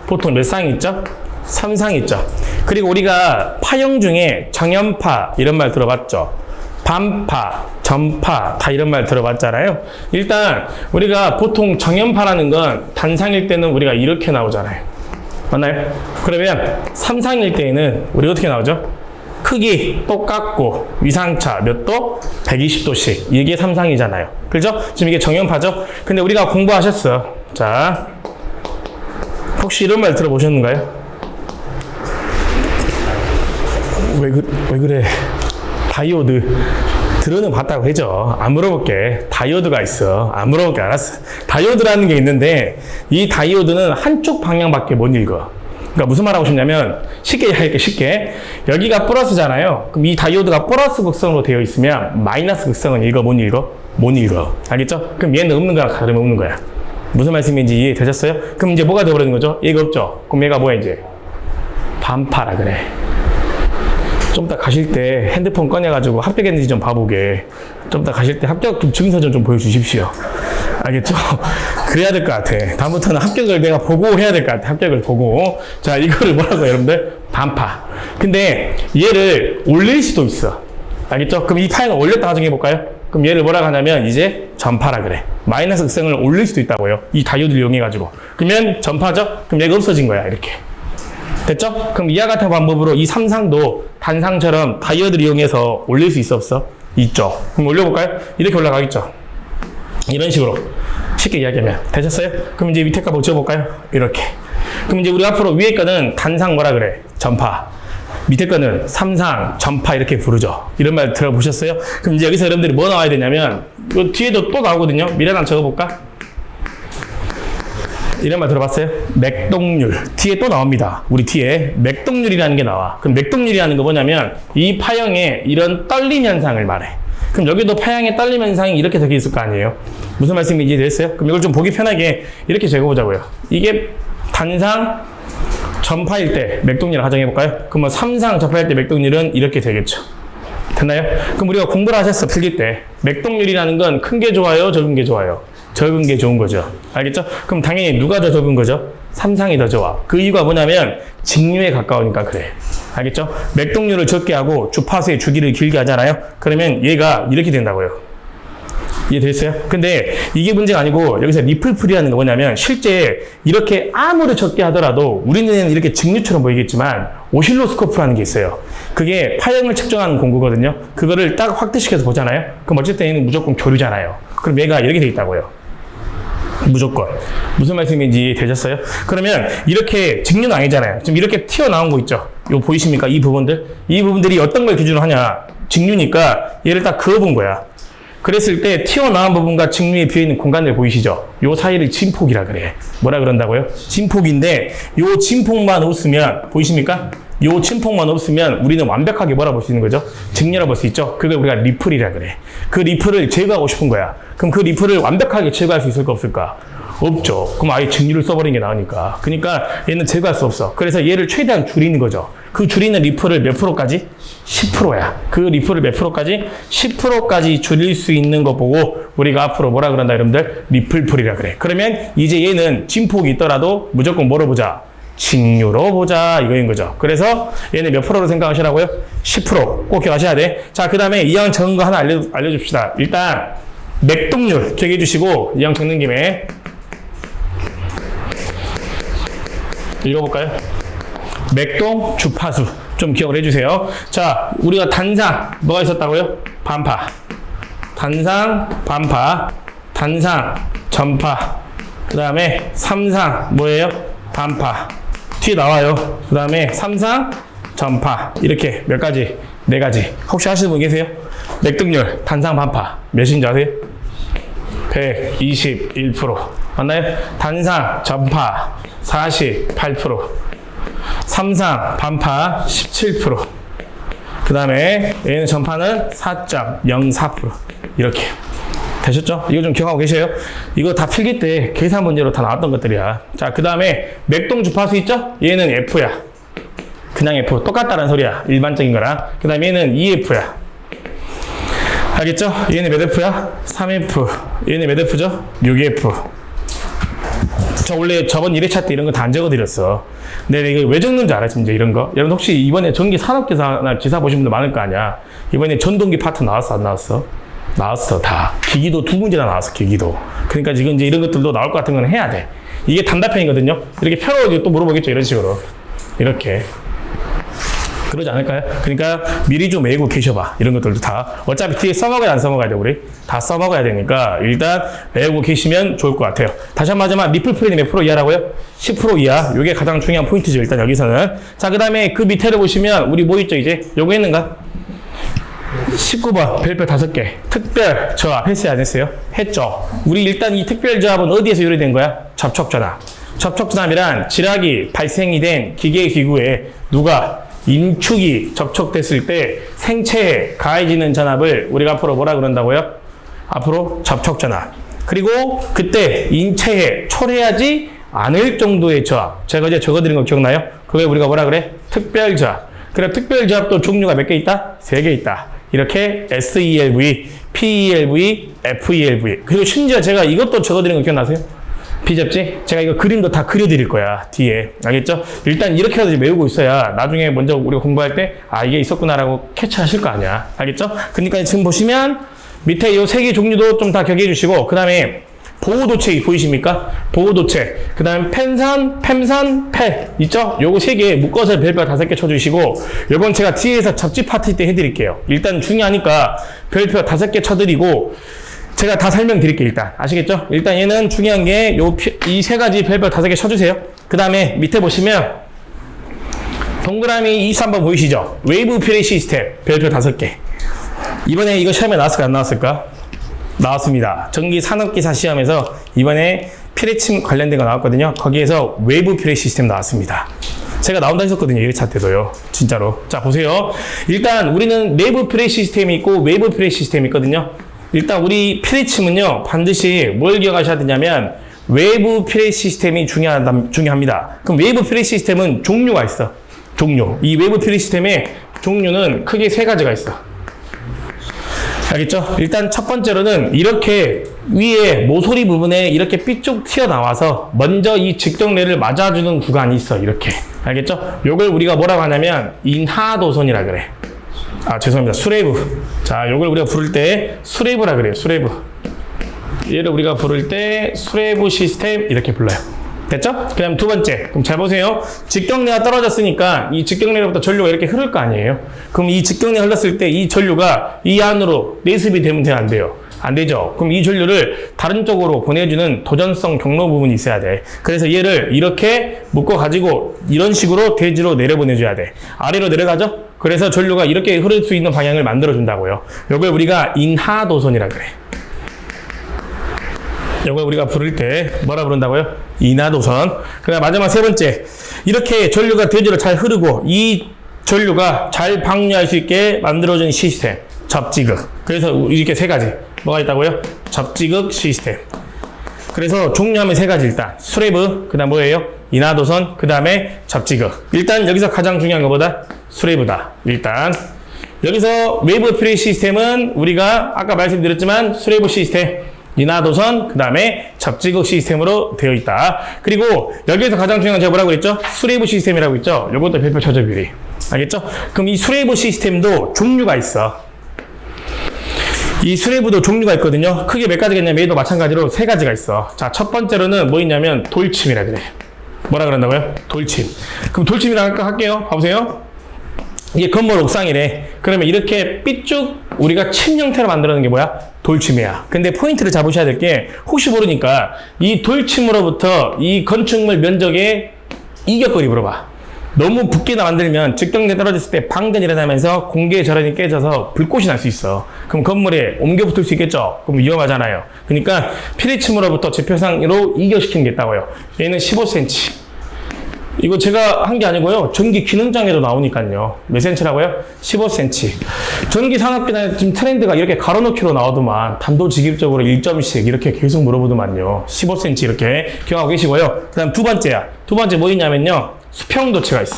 보통 몇 상이 있죠? 3상이 있죠. 그리고 우리가 파형 중에 정연파 이런 말 들어봤죠? 반파, 전파 다 이런 말 들어봤잖아요. 일단 우리가 보통 정연파라는 건 단상일 때는 우리가 이렇게 나오잖아요. 맞나요? 그러면 3상일 때에는 우리 어떻게 나오죠? 크기 똑같고 위상차 몇 도? 120도씩. 이게 3상이잖아요. 그죠? 지금 이게 정연파죠? 근데 우리가 공부하셨어. 자, 혹시 이런 말 들어보셨는가요? 왜 그래? 다이오드. 들어는 봤다고 해죠. 안 물어볼게. 다이오드가 있어. 안 물어볼게. 알았어. 다이오드라는 게 있는데 이 다이오드는 한쪽 방향밖에 못 읽어. 그러니까 무슨 말 하고 싶냐면 쉽게 할게 쉽게. 여기가 플러스잖아요. 그럼 이 다이오드가 플러스 극성으로 되어 있으면 마이너스 극성은 읽어 못 읽어? 못 읽어. 알겠죠? 그럼 얘는 없는 거랑 다름이 없는 거야. 무슨 말씀인지 이해되셨어요? 그럼 이제 뭐가 되어버리는 거죠? 얘가 없죠? 그럼 얘가 뭐야 이제? 반파라 그래. 좀 이따 가실 때 핸드폰 꺼내가지고 합격했는지 좀 봐보게. 좀 이따 가실 때 합격 증서전 좀 보여주십시오. 알겠죠? 그래야 될 것 같아. 다음부터는 합격을 내가 보고 해야 될 것 같아. 합격을 보고. 자, 이거를 뭐라고 여러분들? 반파. 근데 얘를 올릴 수도 있어. 알겠죠? 그럼 이 파형을 올렸다 가정해 볼까요? 그럼 얘를 뭐라고 하냐면 이제 전파라 그래. 마이너스 극성을 올릴 수도 있다고요. 이 다이오드를 이용해가지고. 그러면 전파죠? 그럼 얘가 없어진 거야. 이렇게. 됐죠? 그럼 이와 같은 방법으로 이 3상도 단상처럼 다이오드를 이용해서 올릴 수 있어 없어? 있죠. 그럼 올려볼까요? 이렇게 올라가겠죠. 이런 식으로 쉽게 이야기하면 되셨어요? 그럼 이제 밑에 거 한번 지워볼까요? 이렇게. 그럼 이제 우리 앞으로 위에 거는 단상 뭐라 그래? 전파. 밑에 거는 3상, 전파 이렇게 부르죠. 이런 말 들어보셨어요? 그럼 이제 여기서 여러분들이 뭐 나와야 되냐면 이 뒤에도 또 나오거든요. 미래를 한번 적어볼까? 이런 말 들어봤어요? 맥동률. 뒤에 또 나옵니다. 우리 뒤에 맥동률이라는 게 나와. 그럼 맥동률이라는 거 뭐냐면 이 파형의 이런 떨림 현상을 말해. 그럼 여기도 파형의 떨림 현상이 이렇게 적혀 있을 거 아니에요? 무슨 말씀인지 이해됐어요? 그럼 이걸 좀 보기 편하게 이렇게 적어보자고요. 이게 단상 전파일 때 맥동률을 가정해볼까요? 그러면 3상 전파일 때 맥동률은 이렇게 되겠죠. 됐나요? 그럼 우리가 공부를 하셨어, 필기 때. 맥동률이라는 건 큰 게 좋아요? 적은 게 좋아요? 적은 게 좋은 거죠. 알겠죠? 그럼 당연히 누가 더 적은 거죠? 3상이 더 좋아. 그 이유가 뭐냐면 직류에 가까우니까 그래. 알겠죠? 맥동률을 적게 하고 주파수의 주기를 길게 하잖아요? 그러면 얘가 이렇게 된다고요. 이해됐어요? 근데 이게 문제가 아니고 여기서 리플풀이라는 거 뭐냐면 실제 이렇게 아무리 적게 하더라도 우리 눈에는 이렇게 직류처럼 보이겠지만 오실로스코프라는 게 있어요. 그게 파형을 측정하는 공구거든요. 그거를 딱 확대시켜서 보잖아요. 그럼 어쨌든 얘는 무조건 교류잖아요. 그럼 얘가 이렇게 돼 있다고요. 무조건. 무슨 말씀인지 되셨어요? 그러면 이렇게 직류는 아니잖아요. 지금 이렇게 튀어나온 거 있죠? 이거 보이십니까? 이 부분들? 이 부분들이 어떤 걸 기준으로 하냐? 직류니까 얘를 딱 그어본 거야. 그랬을 때 튀어나온 부분과 직류에 비어있는 공간들 보이시죠? 요 사이를 진폭이라 그래. 뭐라 그런다고요? 진폭인데 요 진폭만 없으면 보이십니까? 요 진폭만 없으면 우리는 완벽하게 뭐라 볼 수 있는 거죠? 직류라 볼 수 있죠? 그걸 우리가 리플이라 그래. 그 리플을 제거하고 싶은 거야. 그럼 그 리플을 완벽하게 제거할 수 있을까 없을까? 없죠. 그럼 아예 직류를 써버리는 게 나으니까. 그러니까 얘는 제거할 수 없어. 그래서 얘를 최대한 줄이는 거죠. 그 줄이는 리플을 몇 프로까지? 10%야. 그 리플을 몇 프로까지? 10%까지 줄일 수 있는 거 보고 우리가 앞으로 뭐라 그런다 여러분들? 리플풀이라 그래. 그러면 이제 얘는 진폭이 있더라도 무조건 뭐로 보자? 직류로 보자 이거인 거죠. 그래서 얘는 몇 프로로 생각하시라고요? 10%. 꼭 기억하셔야 돼. 자, 그 다음에 이왕 적은 거 하나 알려줍시다. 일단 맥동률 기억해 주시고 이왕 적는 김에 읽어볼까요? 맥동 주파수 좀 기억을 해주세요. 자, 우리가 단상 뭐가 있었다고요? 반파, 단상, 반파, 단상, 전파, 그 다음에 삼상 뭐예요? 반파. 뒤에 나와요. 그 다음에 삼상, 전파. 이렇게 몇 가지? 네 가지. 혹시 하시는 분 계세요? 맥동률, 단상, 반파 몇인지 아세요? 121%. 맞나요? 단상, 전파 48%, 삼상, 반파 17%, 그 다음에 얘는 전파는 4.04%. 이렇게. 되셨죠? 이거 좀 기억하고 계세요? 이거 다 필기 때 계산 문제로 다 나왔던 것들이야. 자, 그 다음에 맥동 주파수 있죠? 얘는 F야. 그냥 F. 똑같다는 소리야. 일반적인 거랑. 그 다음에 얘는 EF야. 알겠죠? 얘는 몇 F야? 3F. 얘는 몇 F죠? 6F. 저 원래 저번 1회차 때 이런 거 다 안 적어드렸어. 근데 이거 왜 적는지 알아? 진짜 이런 거? 여러분 혹시 이번에 전기 산업기사나 기사 보신 분들 많을 거 아니야? 이번에 전동기 파트 나왔어? 안 나왔어? 나왔어. 다. 기기도 2문제나 나왔어. 기기도. 그러니까 지금 이제 이런 것들도 나올 것 같은 건 해야 돼. 이게 단답형이거든요. 이렇게 펴로 또 물어보겠죠. 이런 식으로. 이렇게. 그러지 않을까요? 그러니까 미리 좀 외우고 계셔봐. 이런 것들도 다. 어차피 뒤에 써먹어야 안 써먹어야 돼, 우리? 다 써먹어야 되니까 일단 외우고 계시면 좋을 것 같아요. 다시 한 번 하자면 리플 프레임 몇 프로 이하라고요? 10% 이하. 이게 가장 중요한 포인트죠. 일단 여기서는. 자, 그 다음에 그 밑에를 보시면 우리 뭐 있죠, 이제? 요거 했는가? 19번 별표 5개. 특별 저압 했어요, 안 했어요? 했죠. 우리 일단 이 특별 저압은 어디에서 유래된 거야? 접촉전압. 접촉전압이란 지락이 발생이 된 기계 기구에 누가 인축이 접촉됐을 때 생체에 가해지는 전압을 우리가 앞으로 뭐라 그런다고요? 앞으로 접촉전압. 그리고 그때 인체에 초래하지 않을 정도의 저압. 제가 이제 적어드린 거 기억나요? 그걸 우리가 뭐라 그래? 특별저압. 그래, 특별저압도 종류가 몇 개 있다? 3개 있다. 이렇게 SELV, PELV, FELV. 그리고 심지어 제가 이것도 적어드린 거 기억나세요? 비접지? 제가 이거 그림도 다 그려드릴 거야, 뒤에. 알겠죠? 일단 이렇게라도 외우고 있어야 나중에 먼저 우리가 공부할 때, 아, 이게 있었구나라고 캐치하실 거 아니야. 알겠죠? 그러니까 지금 보시면 밑에 이 3개 종류도 좀 다 기억해 주시고, 그 다음에 보호도체 보이십니까? 보호도체. 그 다음에 펜산, 펜산, 펜. 있죠? 요거 3개 묶어서 별표 5개 쳐주시고, 요건 제가 뒤에서 접지 파트 때 해드릴게요. 일단 중요하니까 별표 5개 쳐드리고, 제가 다 설명드릴게요, 일단. 아시겠죠? 일단 얘는 중요한 게, 이 3가지 별표 5개 쳐주세요. 그 다음에 밑에 보시면, 동그라미 23번 보이시죠? 웨이브 플레이 시스템, 별표 5개. 이번에 이거 시험에 나왔을까, 안 나왔을까? 나왔습니다. 전기 산업기사 시험에서 이번에 피레침 관련된 거 나왔거든요. 거기에서 웨이브 플레이 시스템 나왔습니다. 제가 나온다 했었거든요. 1회차 때도요. 진짜로. 자, 보세요. 일단 우리는 내부 플레이 시스템이 있고 웨이브 플레이 시스템이 있거든요. 일단 우리 피레침은요, 반드시 뭘 기억하셔야 되냐면 웨이브 플레이 시스템이 중요합니다. 그럼 웨이브 플레이 시스템은 종류가 있어. 종류. 이 웨이브 플레이 시스템의 종류는 크게 3가지가 있어. 알겠죠? 일단 첫 번째로는 이렇게 위에 모서리 부분에 이렇게 삐쭉 튀어나와서 먼저 이 직경례를 맞아주는 구간이 있어. 이렇게. 알겠죠? 요걸 우리가 뭐라고 하냐면 인하도선이라 그래. 아, 죄송합니다. 수레부. 자, 요걸 우리가 부를 때 수레부라 그래요. 수레부. 얘를 우리가 부를 때 수레부 시스템 이렇게 불러요. 됐죠? 그 다음 2번째. 그럼 잘 보세요. 직경례가 떨어졌으니까 이 직경례로부터 전류가 이렇게 흐를 거 아니에요? 그럼 이 직경례 흘렀을 때 이 전류가 이 안으로 내습이 되면 돼요? 안 돼요? 안 되죠? 그럼 이 전류를 다른 쪽으로 보내주는 도전성 경로 부분이 있어야 돼. 그래서 얘를 이렇게 묶어가지고 이런 식으로 대지로 내려보내줘야 돼. 아래로 내려가죠? 그래서 전류가 이렇게 흐를 수 있는 방향을 만들어준다고요. 이걸 우리가 인하도선이라 그래. 이걸 우리가 부를 때 뭐라 부른다고요? 인하도선. 그 다음 마지막 3번째. 이렇게 전류가 대지로 잘 흐르고 이 전류가 잘 방류할 수 있게 만들어준 시스템. 접지극. 그래서 이렇게 3가지. 뭐가 있다고요? 접지극 시스템. 그래서 종류하면 3가지 일단. 수레부. 그 다음 뭐예요? 인하도선. 그 다음에 접지극. 일단 여기서 가장 중요한 것보다 수레부다. 일단. 여기서 웨이브 플레이 시스템은 우리가 아까 말씀드렸지만 수레부 시스템. 인하도선, 그 다음에 접지극 시스템으로 되어 있다. 그리고 여기에서 가장 중요한 건 제가 뭐라고 그랬죠? 수레부 시스템이라고 했죠? 요것도 별표 쳐줘 비리. 알겠죠? 그럼 이 수레부 시스템도 종류가 있어. 이 수뇌부도 종류가 있거든요. 크게 몇 가지가 있냐면 얘도 마찬가지로 세 가지가 있어. 자, 첫 번째로는 뭐 있냐면 돌침이라 그래. 뭐라 그런다고요? 돌침. 그럼 돌침이라 할게요. 봐보세요. 이게 건물 옥상이래. 그러면 이렇게 삐쭉 우리가 침 형태로 만들어낸 게 뭐야? 돌침이야. 근데 포인트를 잡으셔야 될 게 혹시 모르니까 이 돌침으로부터 이 건축물 면적의 이격거리 물어봐. 너무 붓기나 만들면 직경에 떨어졌을 때 방전이 일어나면서 공기의 절연이 깨져서 불꽃이 날 수 있어. 그럼 건물에 옮겨 붙을 수 있겠죠? 그럼 위험하잖아요. 그러니까 피리침으로부터 지표상으로 이격시키는 게 있다고요. 얘는 15cm. 이거 제가 한 게 아니고요. 전기 기능장에도 나오니까요. 몇 cm라고요? 15cm. 전기 산업기나 지금 트렌드가 이렇게 가로놓기로 나오더만 단도직입적으로 1점씩 이렇게 계속 물어보더만요. 15cm 이렇게 기억하고 계시고요. 그 다음 두 번째야. 두 번째 뭐 있냐면요. 수평도체가 있어.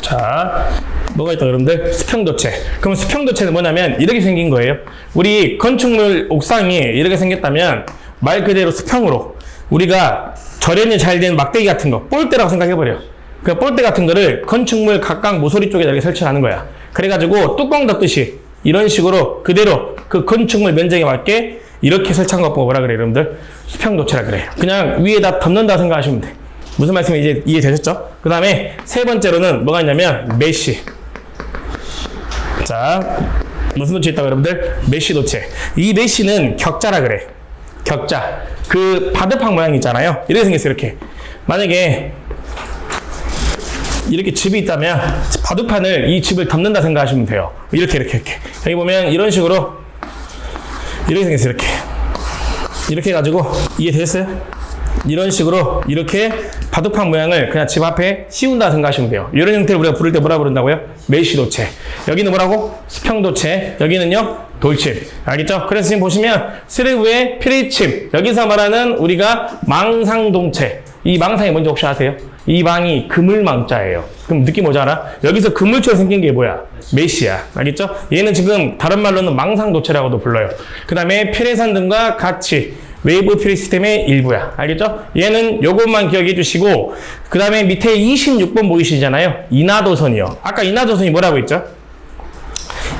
자, 뭐가 있다 여러분들? 수평도체. 그럼 수평도체는 뭐냐면 이렇게 생긴 거예요. 우리 건축물 옥상이 이렇게 생겼다면 말 그대로 수평으로 우리가 절연이 잘 된 막대기 같은 거, 볼대라고 생각해버려. 그 볼대 같은 거를 건축물 각각 모서리 쪽에 이렇게 설치하는 거야. 그래가지고 뚜껑 덮듯이 이런 식으로 그대로 그 건축물 면적에 맞게 이렇게 설치한 거 보고 뭐라 그래, 여러분들? 수평도체라 그래. 그냥 위에다 덮는다 생각하시면 돼. 무슨 말씀인지 이제 이해되셨죠? 그 다음에 세 번째로는 뭐가 있냐면 메쉬. 자, 무슨 도체 있다고 여러분들? 메쉬 도체. 이 메쉬는 격자라 그래. 격자. 그 바둑판 모양 있잖아요. 이렇게 생겼어요. 이렇게. 만약에 이렇게 집이 있다면 바둑판을 이 집을 덮는다 생각하시면 돼요. 이렇게. 여기 보면 이런 식으로 이렇게 생겼어요. 이렇게 해가지고 이해되셨어요? 이런 식으로 이렇게 바둑판 모양을 그냥 집 앞에 씌운다 생각하시면 돼요. 이런 형태를 우리가 부를 때 뭐라 부른다고요? 메쉬도체. 여기는 뭐라고? 수평도체. 여기는요? 돌침. 알겠죠? 그래서 지금 보시면 스레브의 피리침. 여기서 말하는 우리가 망상동체. 이 망상이 뭔지 혹시 아세요? 이 망이 그물망자예요. 그럼 느낌 오지 않아? 여기서 그물처럼 생긴 게 뭐야? 메쉬야. 알겠죠? 얘는 지금 다른 말로는 망상도체라고도 불러요. 그 다음에 피레산등과 같이 웨이브 피리 시스템의 일부야. 알겠죠? 얘는 요것만 기억해 주시고, 그 다음에 밑에 26번 보이시잖아요. 이나도선이요. 아까 이나도선이 뭐라고 했죠?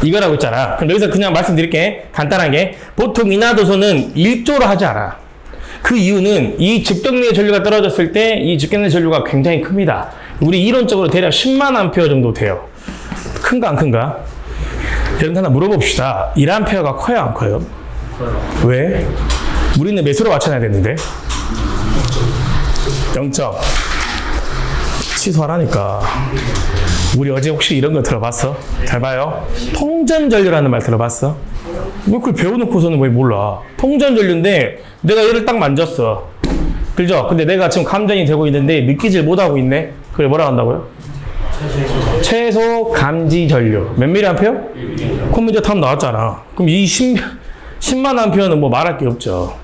이거라고 했잖아. 그럼 여기서 그냥 말씀드릴게. 간단하게. 보통 이나도선은 1조로 하지 않아. 그 이유는 이 직경내 전류가 떨어졌을 때 이 직경내 전류가 굉장히 큽니다. 우리 이론적으로 대략 10만 암페어 정도 돼요. 큰가 안 큰가? 여러분 하나 물어봅시다. 1암페어가 커요 안 커요? 왜? 우리는 몇으로 맞춰놔야 되는데? 0점. 취소하라니까. 우리 어제 혹시 이런 거 들어봤어? 잘 봐요. 통전전류라는 말 들어봤어? 왜 그걸 배워놓고서는 왜 몰라? 통전전류인데 내가 얘를 딱 만졌어. 그죠? 근데 내가 지금 감전이 되고 있는데 느끼질 못하고 있네? 그걸 뭐라 한다고요? 최소 감지 전류. 몇 미리암페어? 컴퓨터 탑 나왔잖아. 그럼 이 10만 암페어는 뭐 말할 게 없죠.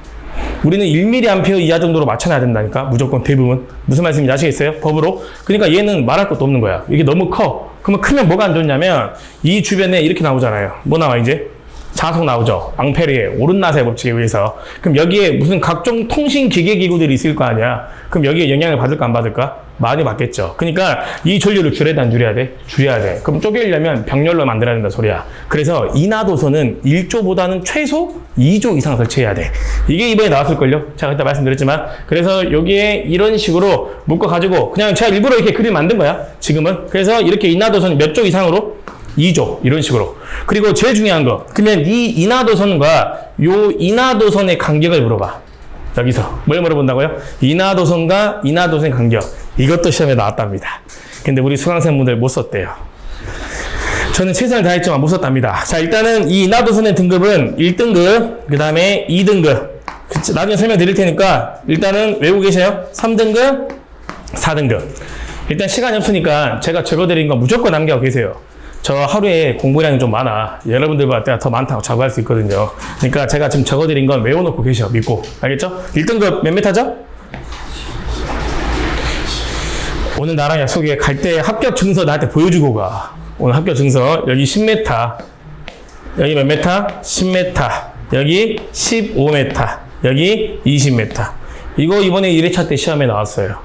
우리는 1mA 이하 정도로 맞춰놔야 된다니까. 무조건 대부분. 무슨 말씀인지 아시겠어요? 법으로. 그러니까 얘는 말할 것도 없는 거야. 이게 너무 커. 그러면 크면 뭐가 안 좋냐면 이 주변에 이렇게 나오잖아요. 뭐 나와 이제? 자석 나오죠. 앙페르의 오른나사의 법칙에 의해서. 그럼 여기에 무슨 각종 통신 기계 기구들이 있을 거 아니야. 그럼 여기에 영향을 받을까 안 받을까? 많이 받겠죠. 그러니까 이 전류를 줄여야 돼, 안 줄여야 돼? 줄여야 돼. 그럼 쪼개려면 병렬로 만들어야 된다 소리야. 그래서 이나도선은 1조보다는 최소 2조 이상 설치해야 돼. 이게 이번에 나왔을걸요? 제가 그때 말씀드렸지만. 그래서 여기에 이런 식으로 묶어가지고 그냥 제가 일부러 이렇게 그림 만든 거야. 지금은. 그래서 이렇게 이나도선 몇 조 이상으로? 2조. 이런 식으로. 그리고 제일 중요한 거. 그러면 이 이나도선과 요 이나도선의 간격을 물어봐. 여기서 뭘 물어본다고요? 이나도선과 이나도선의 간격. 이것도 시험에 나왔답니다. 근데 우리 수강생분들 못 썼대요. 저는 최선을 다했지만 못 썼답니다. 자, 일단은 이 이나도선의 등급은 1등급, 그 다음에 2등급. 나중에 설명드릴 테니까 일단은 외우고 계세요. 3등급, 4등급. 일단 시간이 없으니까 제가 적어드린 거 무조건 남겨고 계세요. 저 하루에 공부량이 좀 많아. 여러분들보다 내가 더 많다고 자부할 수 있거든요. 그러니까 제가 지금 적어드린 건 외워놓고 계셔. 믿고. 알겠죠? 1등급 몇 메타죠? 오늘 나랑 약속에 갈 때 합격 증서 나한테 보여주고 가. 오늘 합격 증서 여기 10m. 여기 몇 메타? 10m. 여기 15m. 여기 20m. 이거 이번에 1회차 때 시험에 나왔어요.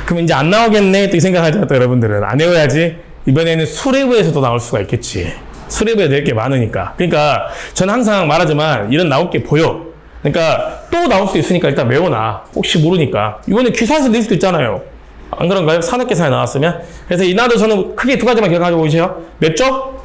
그럼 이제 안 나오겠네 또 이 생각하지 않았다 여러분들은. 안 외워야지. 이번에는 수레부에서도 나올 수가 있겠지. 수렵해야 될 게 많으니까. 그러니까 저는 항상 말하지만 이런 나올 게 보여. 그러니까 또 나올 수 있으니까 일단 외워놔. 혹시 모르니까. 이번에 기사에서 낼 수도 있잖아요. 안 그런가요? 산업계산에 나왔으면. 그래서 이나도서는 크게 두 가지만 기억하고 오세요. 몇 조?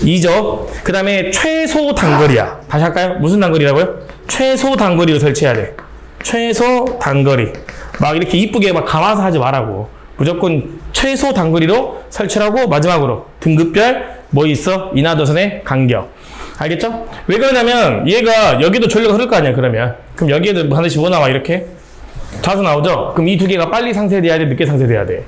2조. 그 다음에 최소 단거리야. 다시 할까요? 무슨 단거리라고요? 최소 단거리를 설치해야 돼. 최소 단거리. 막 이렇게 이쁘게 막 감아서 하지 말라고. 무조건 최소 단거리로 설치하고 마지막으로 등급별 뭐 있어? 이나도선의 간격. 알겠죠? 왜 그러냐면 얘가 여기도 전류가 흐를 거 아니야 그러면. 그럼 여기에도 반드시 뭐 나와 이렇게? 자수 나오죠? 그럼 이 두 개가 빨리 상쇄돼야 돼? 늦게 상쇄돼야 돼?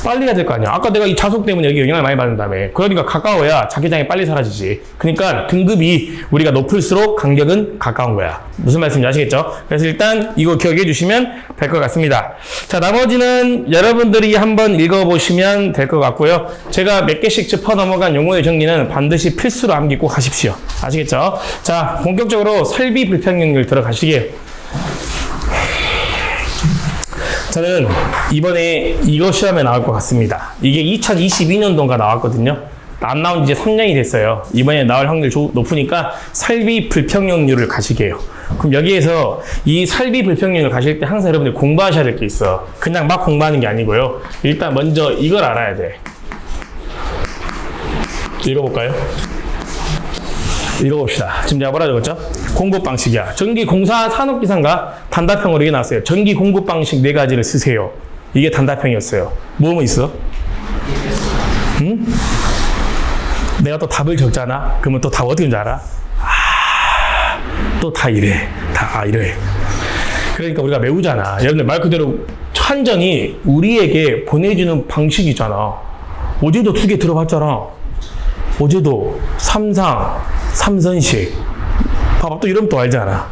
빨리 해야 될 거 아니야. 아까 내가 이 자속 때문에 여기 영향을 많이 받는다며. 그러니까 가까워야 자기장이 빨리 사라지지. 그러니까 등급이 우리가 높을수록 간격은 가까운 거야. 무슨 말씀인지 아시겠죠? 그래서 일단 이거 기억해 주시면 될 것 같습니다. 자, 나머지는 여러분들이 한번 읽어보시면 될 것 같고요. 제가 몇 개씩 짚어 넘어간 용어의 정리는 반드시 필수로 암기고 가십시오. 아시겠죠? 자, 본격적으로 설비 불평형률 들어가시게요. 저는 이번에 이거 시험에 나올 것 같습니다. 이게 2022년도인가 나왔거든요. 안 나온 지 이제 3년이 됐어요. 이번에 나올 확률 높으니까 설비 불평형률을 가시게요. 그럼 여기에서 이 설비 불평형률 가실 때 항상 여러분들 공부하셔야 될 게 있어. 그냥 막 공부하는 게 아니고요. 일단 먼저 이걸 알아야 돼. 읽어볼까요? 읽어봅시다. 지금 내가 뭐라 적었죠? 공급 방식이야. 전기 공사 산업기상과 단답형으로 이게 나왔어요. 전기 공급 방식 4가지를 쓰세요. 이게 단답형이었어요. 뭐뭐 있어? 응? 내가 또 답을 적잖아? 그러면 또 답 어떻게 하는지 알아? 또 다 이래. 이래. 그러니까 우리가 외우잖아. 여러분들 말 그대로 한전이 우리에게 보내주는 방식이잖아. 어제도 2개 들어봤잖아. 어제도 삼상, 삼선식. 봐봐, 또 이러면 또 알잖아.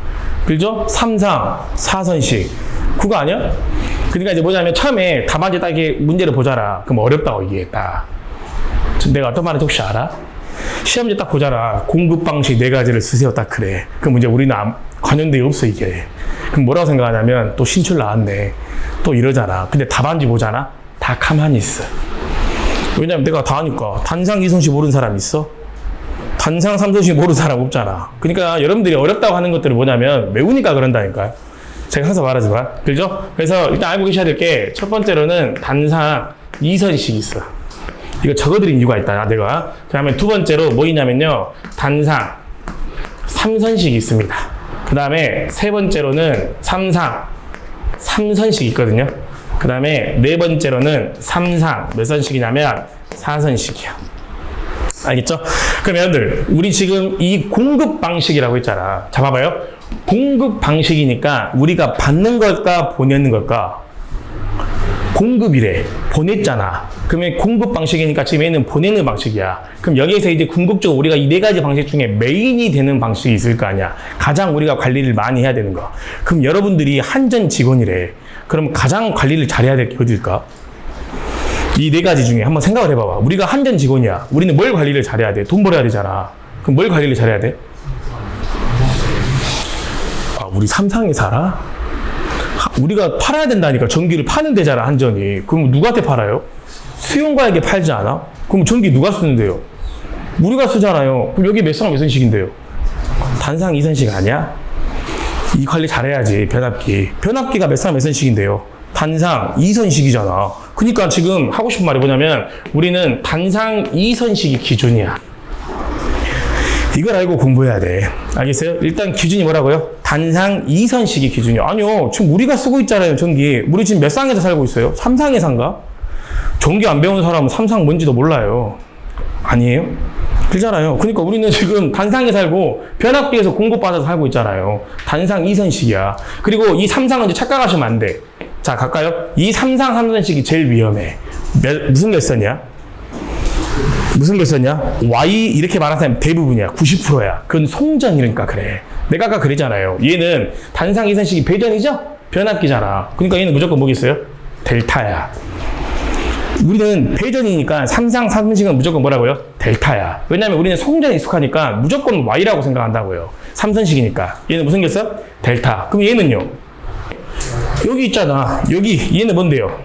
그죠? 삼상, 사선식. 그거 아니야? 그러니까 이제 뭐냐면 처음에 답안지 딱 이게 문제를 보자라. 그럼 어렵다고 이게 딱. 내가 어떤 말인지 혹시 알아? 시험지 딱 보자라. 공급 방식 4가지를 쓰세요. 딱 그래. 그럼 이제 우리는 관련돼 없어 이게. 그럼 뭐라고 생각하냐면 또 신출 나왔네. 또 이러잖아. 근데 답안지 보잖아. 다 가만히 있어. 왜냐면 내가 다 하니까. 단상 이선식 모르는 사람 있어? 단상 삼선식 모르는 사람 없잖아. 그러니까 여러분들이 어렵다고 하는 것들은 뭐냐면 외우니까 그런다니까요. 제가 항상 말하지만. 그죠? 그래서 일단 알고 계셔야 될 게 첫 번째로는 단상 이선식이 있어. 이거 적어드린 이유가 있다. 내가. 그 다음에 두 번째로 뭐 있냐면요. 단상 삼선식이 있습니다. 그 다음에 세 번째로는 삼상 삼선식이 있거든요. 그 다음에 네 번째로는 삼상 몇 선식이냐면 4선식이야. 알겠죠? 그럼 여러분들 우리 지금 이 공급 방식이라고 했잖아. 자 봐봐요. 공급 방식이니까 우리가 받는 걸까 보내는 걸까? 공급이래. 보냈잖아. 그러면 공급 방식이니까 지금 얘는 보내는 방식이야. 그럼 여기에서 이제 궁극적으로 우리가 이 4가지 방식 중에 메인이 되는 방식이 있을 거 아니야. 가장 우리가 관리를 많이 해야 되는 거. 그럼 여러분들이 한전 직원이래. 그럼 가장 관리를 잘해야 될 게 어딜까? 이 4가지 중에 한번 생각을 해봐봐. 우리가 한전 직원이야. 우리는 뭘 관리를 잘해야 돼? 돈 벌어야 되잖아. 그럼 뭘 관리를 잘해야 돼? 우리 삼상에 살아? 우리가 팔아야 된다니까. 전기를 파는 데잖아, 한전이. 그럼 누구한테 팔아요? 수용가에게 팔지 않아? 그럼 전기 누가 쓰는데요? 우리가 쓰잖아요. 그럼 여기 몇 상 몇 선식인데요? 단상 2선식 아니야? 이 관리 잘해야지. 변압기. 변압기가 몇 상 몇 선식인데요? 단상 2선식이잖아. 그러니까 지금 하고 싶은 말이 뭐냐면 우리는 단상 2선식이 기준이야. 이걸 알고 공부해야 돼. 알겠어요? 일단 기준이 뭐라고요? 단상 2선식이 기준이야. 아니요. 지금 우리가 쓰고 있잖아요, 전기. 우리 지금 몇 상에서 살고 있어요? 3상에 산가? 전기 안 배운 사람은 3상 뭔지도 몰라요. 아니에요? 그렇잖아요. 그러니까 우리는 지금 단상에 살고 변압기에서 공급받아서 살고 있잖아요. 단상 2선식이야. 그리고 이 3상은 이제 착각하시면 안 돼. 자, 갈까요? 이 3상 3선식이 제일 위험해. 무슨 몇 선이야? 무슨 몇 선이야? Y 이렇게 말하는 사람이 대부분이야. 90%야. 그건 송전이니까 그래. 내가 아까 그랬잖아요. 얘는 단상 2선식이 배전이죠? 변압기잖아. 그러니까 얘는 무조건 뭐겠어요? 델타야. 우리는 배전이니까 3상 3선식은 무조건 뭐라고요? 델타야. 왜냐면 우리는 송전에 익숙하니까 무조건 Y라고 생각한다고요. 3선식이니까. 얘는 무슨 겠어? 델타. 그럼 얘는요? 여기 있잖아. 여기 얘는 뭔데요?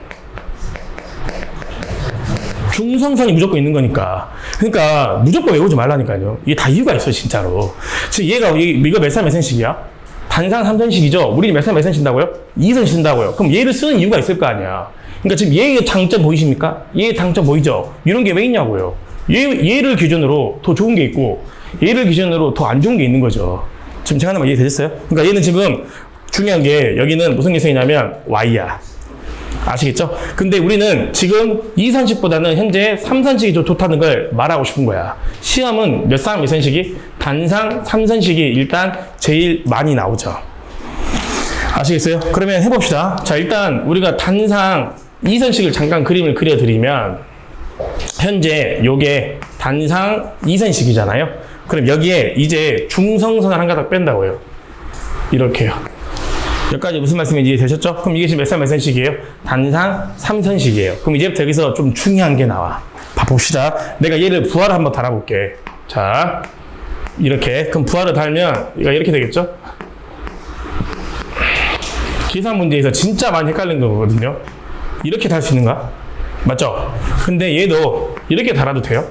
중성선이 무조건 있는 거니까. 그러니까 무조건 외우지 말라니까요. 이게 다 이유가 있어 진짜로. 지금 얘가 이거 몇 산 몇 선식이야? 단상 3선식이죠. 우리 몇 산 몇 선 신다고요? 2선 신다고요. 그럼 얘를 쓰는 이유가 있을 거 아니야. 그러니까 지금 얘의 장점 보이십니까? 얘의 장점 보이죠? 이런 게 왜 있냐고요. 얘를 기준으로 더 좋은 게 있고 얘를 기준으로 더 안 좋은 게 있는 거죠. 지금 제가 하는 말 이해되셨어요? 그러니까 얘는 지금 중요한 게 여기는 무슨 계성이냐면 Y야. 아시겠죠? 근데 우리는 지금 2선식보다는 현재 3선식이 좀 좋다는 걸 말하고 싶은 거야. 시험은 몇 상, 몇 선식이? 단상 3선식이 일단 제일 많이 나오죠. 아시겠어요? 그러면 해봅시다. 자, 일단 우리가 단상 2선식을 잠깐 그림을 그려드리면 현재 요게 단상 2선식이잖아요. 그럼 여기에 이제 중성선을 한 가닥 뺀다고요. 이렇게요. 여기까지 무슨 말씀인지 이해되셨죠? 그럼 이게 지금 몇 선 몇 선식이에요? 단상 3선식이에요. 그럼 이제부터 여기서 좀 중요한 게 나와. 봐봅시다. 내가 얘를 부하를 한번 달아볼게. 자, 이렇게. 그럼 부하를 달면 얘가 이렇게 되겠죠? 계산 문제에서 진짜 많이 헷갈리는 거거든요. 이렇게 달 수 있는가? 맞죠? 근데 얘도 이렇게 달아도 돼요?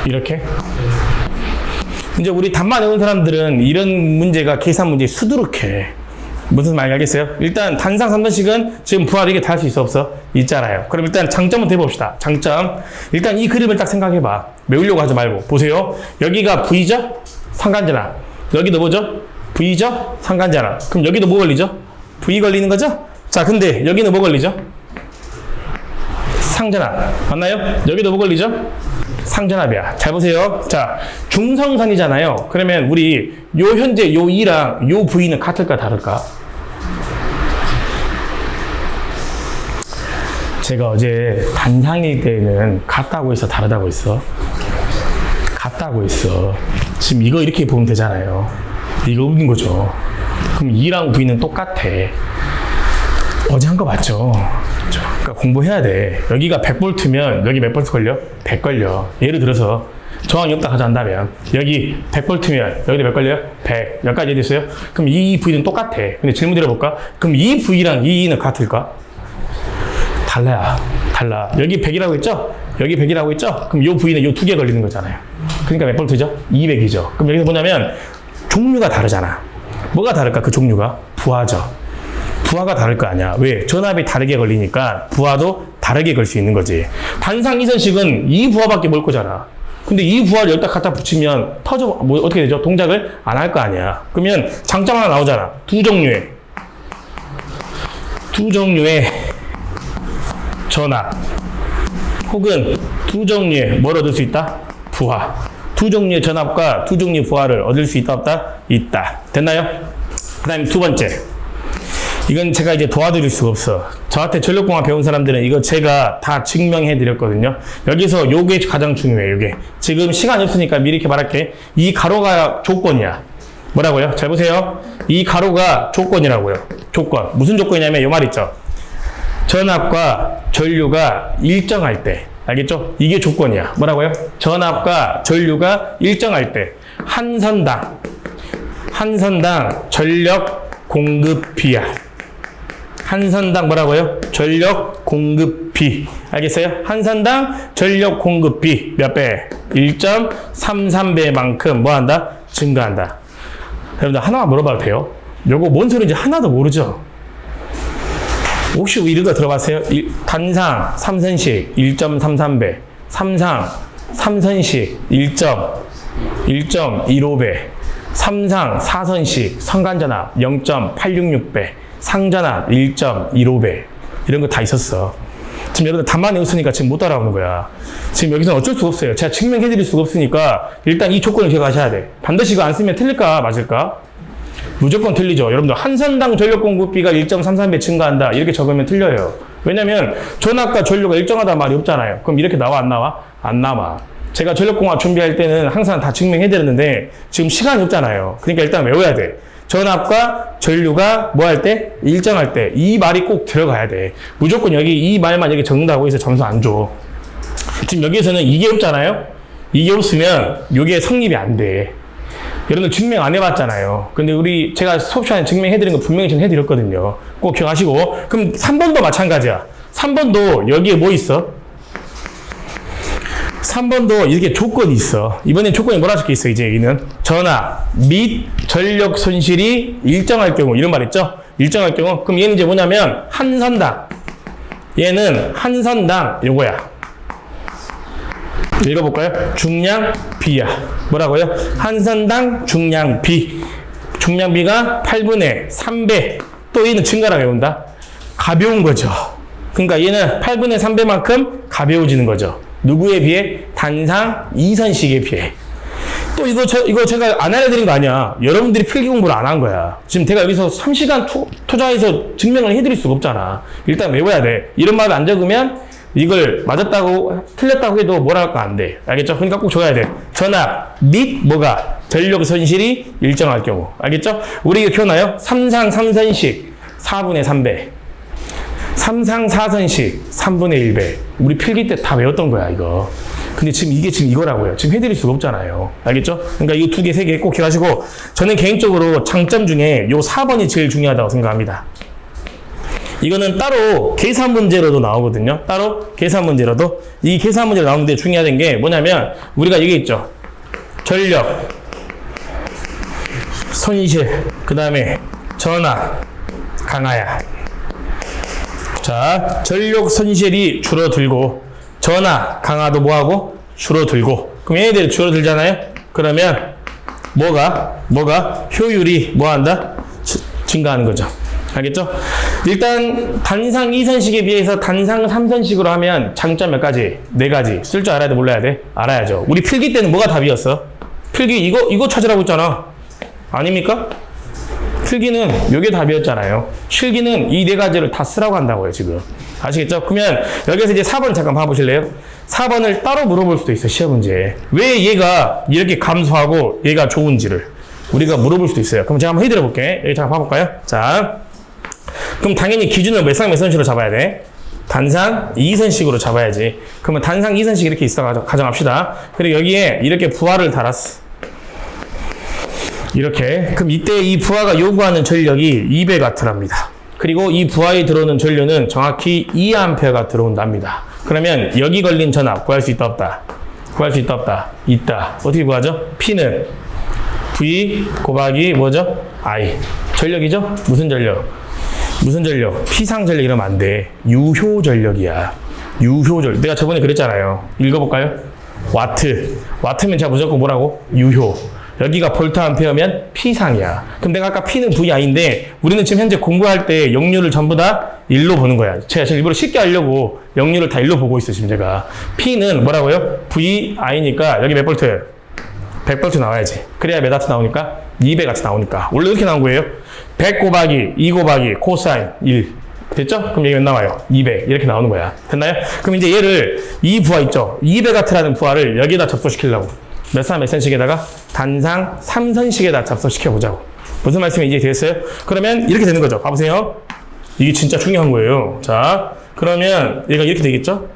이렇게? 이제 우리 답만 외운 사람들은 이런 문제가 계산 문제 수두룩해. 무슨 말인지 알겠어요? 일단 단상 3선식은 지금 부하를 이렇게 달 수 있어 없어? 있잖아요. 그럼 일단 장점부터 해봅시다. 장점. 일단 이 그림을 딱 생각해봐. 외우려고 하지 말고. 보세요. 여기가 V죠? 상관전환. 여기도 뭐죠? V죠? 상관전환. 그럼 여기도 뭐 걸리죠? V 걸리는 거죠? 자, 근데 여기는 뭐 걸리죠? 상전환. 맞나요? 여기도 뭐 걸리죠? 상전압이야. 잘 보세요. 자, 중성선이잖아요. 그러면 우리 요 현재 요 E랑 요 V는 같을까 다를까? 제가 어제 단상일 때는 같다고 했어, 다르다고 했어? 같다고 했어. 지금 이거 이렇게 보면 되잖아요. 이거 없는 거죠. 그럼 E랑 V는 똑같아. 어제 한 거 맞죠? 그러니까 공부해야 돼. 여기가 100V면 여기 몇 볼트 걸려? 100 걸려. 예를 들어서 저항이 없다 가져간다면 여기 100V면 여기도 몇 걸려요? 100. 여기까지 이해됐어요? 그럼 이 V는 똑같아. 근데 질문 드려볼까? 그럼 이 V랑 이 E는 같을까? 달라. 여기 100이라고 했죠? 여기 100이라고 했죠? 그럼 이 V는 이 두 개 걸리는 거잖아요. 그러니까 몇 볼트죠? 200이죠. 그럼 여기서 뭐냐면 종류가 다르잖아. 뭐가 다를까? 그 종류가? 부하죠. 부하가 다를 거 아니야. 왜? 전압이 다르게 걸리니까 부하도 다르게 걸 수 있는 거지. 단상 2선식은 이 부하밖에 못 거잖아. 근데 이 부하를 여기다 갖다 붙이면 뭐 어떻게 되죠? 동작을 안 할 거 아니야. 그러면 장점 하나 나오잖아. 두 종류의 전압 혹은 두 종류의 뭘 얻을 수 있다? 부하. 두 종류의 전압과 두 종류의 부하를 얻을 수 있다 없다? 있다. 됐나요? 그 다음에 두 번째. 이건 제가 이제 도와드릴 수가 없어. 저한테 전력공학 배운 사람들은 이거 제가 다 증명해 드렸거든요. 여기서 요게 가장 중요해요. 요게. 지금 시간이 없으니까 미리 이렇게 말할게. 이 가로가 조건이야. 뭐라고요? 잘 보세요. 이 가로가 조건이라고요. 조건. 무슨 조건이냐면 요 말 있죠. 전압과 전류가 일정할 때. 알겠죠? 이게 조건이야. 뭐라고요? 전압과 전류가 일정할 때 한 선당 전력 공급비야. 한 선당 뭐라고요? 전력 공급비. 알겠어요? 한 선당 전력 공급비 몇 배? 1.33배만큼 뭐 한다? 증가한다. 여러분들 하나만 물어봐도 돼요? 요거 뭔 소리인지 하나도 모르죠? 혹시 이거 들어봤어요? 단상 3선식 1.33배, 삼상 3선식 1.15배, 삼상 4선식 상관전압 0.866배, 상전압 1.15배. 이런 거 다 있었어. 지금 여러분들 답만 외웠으니까 지금 못 따라오는 거야. 지금 여기서는 어쩔 수가 없어요. 제가 증명해 드릴 수가 없으니까 일단 이 조건을 기억하셔야 돼. 반드시 이거 안 쓰면 틀릴까 맞을까? 무조건 틀리죠. 여러분들 한 선당 전력 공급비가 1.33배 증가한다. 이렇게 적으면 틀려요. 왜냐면 전압과 전류가 일정하다는 말이 없잖아요. 그럼 이렇게 나와 안 나와? 안 나와. 제가 전력공학 준비할 때는 항상 다 증명해 드렸는데 지금 시간이 없잖아요. 그러니까 일단 외워야 돼. 전압과 전류가 뭐 할 때? 일정할 때. 이 말이 꼭 들어가야 돼. 무조건 여기 이 말만 여기 적는다고 해서 점수 안 줘. 지금 여기에서는 이게 없잖아요. 이게 없으면 이게 성립이 안 돼. 여러분들 증명 안 해봤잖아요. 근데 제가 수업 시간에 증명해드린 거 분명히 좀 해드렸거든요. 꼭 기억하시고. 그럼 3번도 마찬가지야. 3번도 여기에 뭐 있어? 3번도 이렇게 조건이 있어. 이번엔 조건이 뭐라 적혀 있어, 이제 여기는. 전압 및 전력 손실이 일정할 경우, 이런 말 했죠? 일정할 경우. 그럼 얘는 이제 뭐냐면, 한 선당. 얘는 한 선당, 요거야. 읽어볼까요? 중량 B야. 뭐라고요? 한 선당 중량 B. 중량 B가 8분의 3배. 또 얘는 증가라 외운다. 가벼운 거죠. 그러니까 얘는 8분의 3배만큼 가벼워지는 거죠. 누구에 비해? 단상 이선식에 비해. 또 이거 제가 안 알려드린 거 아니야. 여러분들이 필기 공부를 안 한 거야. 지금 제가 여기서 3시간 투자해서 증명을 해드릴 수가 없잖아. 일단 외워야 돼. 이런 말을 안 적으면 이걸 맞았다고 틀렸다고 해도 뭐라 할까 안 돼. 알겠죠? 그러니까 꼭 적어야 돼. 전압 및 뭐가? 전력 손실이 일정할 경우. 알겠죠? 우리 이거 기억나요? 3상 3선식 4분의 3배. 3상 4선식 3분의 1배. 우리 필기 때 다 외웠던 거야, 이거. 근데 지금 이게 지금 이거라고요. 지금 해드릴 수가 없잖아요. 알겠죠? 그러니까 이 두 개, 세 개 꼭 기억하시고, 저는 개인적으로 장점 중에 요 4번이 제일 중요하다고 생각합니다. 이거는 따로 계산 문제로도 나오거든요. 따로 계산 문제로도. 이 계산 문제로 나오는데 중요한 게 뭐냐면, 우리가 여기 있죠. 전력, 손실, 그 다음에 전압, 강하야. 자, 전력 손실이 줄어들고, 전압, 강하도 뭐하고? 줄어들고. 그럼 얘네들이 줄어들잖아요? 그러면, 뭐가? 효율이 뭐한다? 증가하는 거죠. 알겠죠? 일단, 단상 2선식에 비해서 단상 3선식으로 하면 장점 몇 가지? 4가지. 쓸 줄 알아야 돼, 몰라야 돼? 알아야죠. 우리 필기 때는 뭐가 답이었어? 필기 이거 찾으라고 했잖아. 아닙니까? 필기는 요게 답이었잖아요. 실기는 이 4가지를 다 쓰라고 한다고요, 지금. 아시겠죠? 그러면 여기서 이제 4번 잠깐 봐보실래요? 4번을 따로 물어볼 수도 있어, 시험 문제에. 왜 얘가 이렇게 감소하고 얘가 좋은지를 우리가 물어볼 수도 있어요. 그럼 제가 한번 해드려 볼게. 여기 잠깐 봐볼까요? 자, 그럼 당연히 기준을 몇 상 몇 선식으로 잡아야 돼? 단상 2선식으로 잡아야지. 그러면 단상 2선식 이렇게 있어 가정합시다. 그리고 여기에 이렇게 부하를 달았어. 이렇게. 그럼 이때 이 부하가 요구하는 전력이 200W랍니다. 그리고 이 부하에 들어오는 전류는 정확히 2A가 들어온답니다. 그러면 여기 걸린 전압 구할 수 있다 없다? 구할 수 있다 없다? 있다. 어떻게 구하죠? P는 V 곱하기 뭐죠? I. 전력이죠? 무슨 전력? 무슨 전력? P상 전력 이러면 안 돼. 유효 전력이야. 유효 전력. 내가 저번에 그랬잖아요. 읽어볼까요? 와트. 와트면 제가 무조건 뭐라고? 유효. 여기가 볼트 암페어면 P상이야. 그럼 내가 아까 P는 VI인데 우리는 지금 현재 공부할 때 역류를 전부 다 1로 보는 거야. 제가 지금 일부러 쉽게 하려고 역류를 다 1로 보고 있어, 지금 제가. P는 뭐라고요? VI니까 여기 몇 볼트? 100볼트 나와야지. 그래야 몇 와트 나오니까? 200와트 나오니까. 원래 이렇게 나온 거예요. 100 곱하기 2 곱하기 코사인 1. 됐죠? 그럼 여기 몇 나와요? 200. 이렇게 나오는 거야. 됐나요? 그럼 이제 얘를 이 부하 있죠? 200와트라는 부하를 여기에다 접속시키려고. 몇 선 몇 선식에다가 단상 3선식에다 접속시켜 보자고. 무슨 말씀이 이제 되겠어요? 그러면 이렇게 되는 거죠. 봐보세요. 이게 진짜 중요한 거예요. 자, 그러면 얘가 이렇게 되겠죠?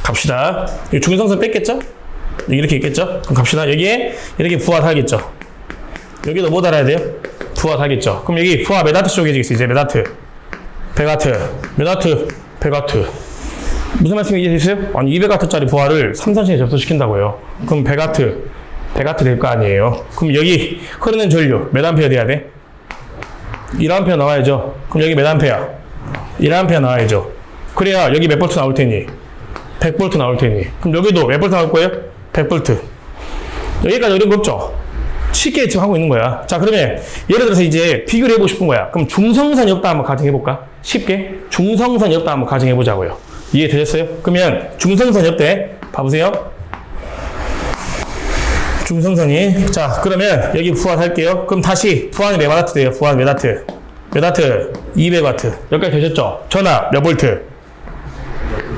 갑시다. 이 중성선 뺐겠죠? 이렇게 있겠죠? 그럼 갑시다. 여기에 이렇게 부하 달겠죠? 여기도 뭐 달아야 돼요? 부하 달겠죠? 그럼 여기 부하 몇 와트 쪼개지겠어? 이제 몇 와트? 100와트. 몇 와트? 100와트. 무슨 말씀이 이해되세요? 아니 200와트짜리 부하를 3선식에 접속시킨다고요. 그럼 100와트 될 거 아니에요. 그럼 여기 흐르는 전류 몇 암페어 돼야 돼? 1암페어 나와야죠. 그럼 여기 몇 암페어? 1암페어 나와야죠. 그래야 여기 몇 볼트 나올 테니? 100볼트 나올 테니. 그럼 여기도 몇 볼트 나올 거예요? 100볼트. 여기까지 어려운 거 없죠? 쉽게 지금 하고 있는 거야. 자, 그러면 예를 들어서 이제 비교를 해보고 싶은 거야. 그럼 중성선 역도 한번 가정해볼까? 쉽게 중성선 역도 한번 가정해보자고요. 이해되셨어요? 그러면 중성선 옆에 봐보세요. 중성선이. 자, 그러면 여기 부하 할게요. 그럼 다시 부하는 몇 와트 돼요? 부하는 몇 와트? 몇 와트? 200와트. 여기까지 되셨죠? 전압 몇 볼트?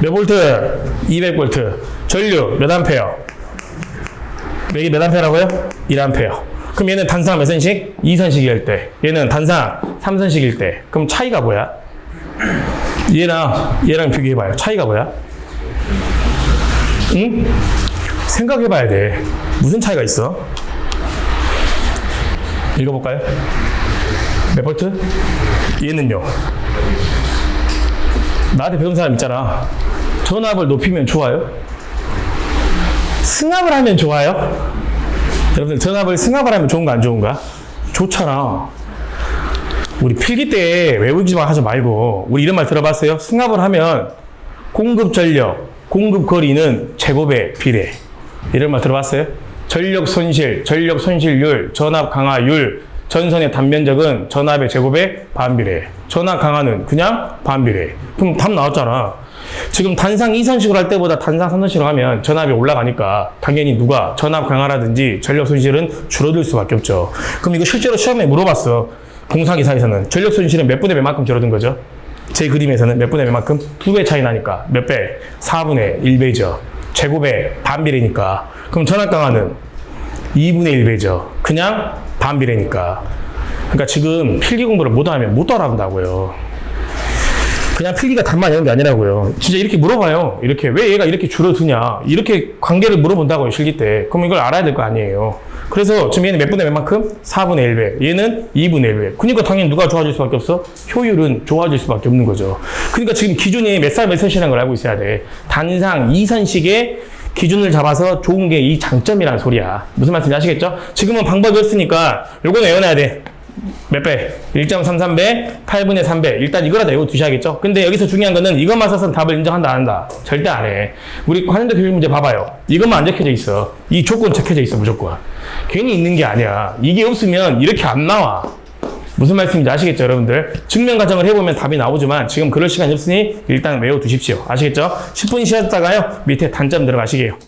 몇 볼트? 200볼트. 전류 몇 암페어? 여기 몇 암페어라고요? 1암페어. 그럼 얘는 단상 몇 선식? 2선식일 때. 얘는 단상 3선식일 때. 그럼 차이가 뭐야? 얘랑 비교해봐요. 차이가 뭐야? 응? 생각해봐야 돼. 무슨 차이가 있어? 읽어볼까요? 몇 볼트? 얘는요. 나한테 배운 사람 있잖아. 전압을 높이면 좋아요? 승합을 하면 좋아요? 여러분들 전압을 승합을 하면 좋은가 안 좋은가? 좋잖아. 우리 필기 때 외우기만 하지 말고 우리 이런 말 들어봤어요? 승합을 하면 공급 전력, 공급 거리는 제곱에 비례. 이런 말 들어봤어요? 전력 손실, 전력 손실률, 전압 강화율, 전선의 단면적은 전압의 제곱에 반비례. 전압 강화는 그냥 반비례. 그럼 답 나왔잖아. 지금 단상 2선식으로 할 때보다 단상 3선식으로 하면 전압이 올라가니까 당연히 누가 전압 강화라든지 전력 손실은 줄어들 수밖에 없죠. 그럼 이거 실제로 시험에 물어봤어. 공사기사에서는 전력 손실은 몇 분의 몇 만큼 줄어든 거죠? 제 그림에서는 몇 분의 몇 만큼? 2배 차이 나니까 몇 배? 4분의 1배죠. 제곱에 반비례니까. 그럼 전압 강화는 2분의 1배죠. 그냥 반비례니까. 그러니까 지금 필기 공부를 못하면 못 따라한다고요. 그냥 필기가 답만 이런 게 아니라고요. 진짜 이렇게 물어봐요. 이렇게 왜 얘가 이렇게 줄어드냐. 이렇게 관계를 물어본다고요. 실기 때. 그럼 이걸 알아야 될 거 아니에요. 그래서 지금 얘는 몇 분의 몇 만큼? 4분의 1배. 얘는 2분의 1배. 그러니까 당연히 누가 좋아질 수밖에 없어? 효율은 좋아질 수밖에 없는 거죠. 그러니까 지금 기준이 몇 살 몇 선이라는 걸 알고 있어야 돼. 단상 2선식의 기준을 잡아서 좋은 게 이 장점이라는 소리야. 무슨 말씀인지 아시겠죠? 지금은 방법이 없으니까 요거는 외워놔야 돼. 몇 배? 1.33배, 8분의 3배. 일단 이거라도 외워 두셔야겠죠? 근데 여기서 중요한 거는 이것만 써서 답을 인정한다, 안 한다? 절대 안 해. 우리 관련된 교육 문제 봐봐요. 이것만 안 적혀져 있어. 이 조건 적혀져 있어, 무조건. 괜히 있는 게 아니야. 이게 없으면 이렇게 안 나와. 무슨 말씀인지 아시겠죠, 여러분들? 증명 과정을 해보면 답이 나오지만 지금 그럴 시간이 없으니 일단 외워 두십시오. 아시겠죠? 10분 쉬었다가요, 밑에 단점 들어가시게요.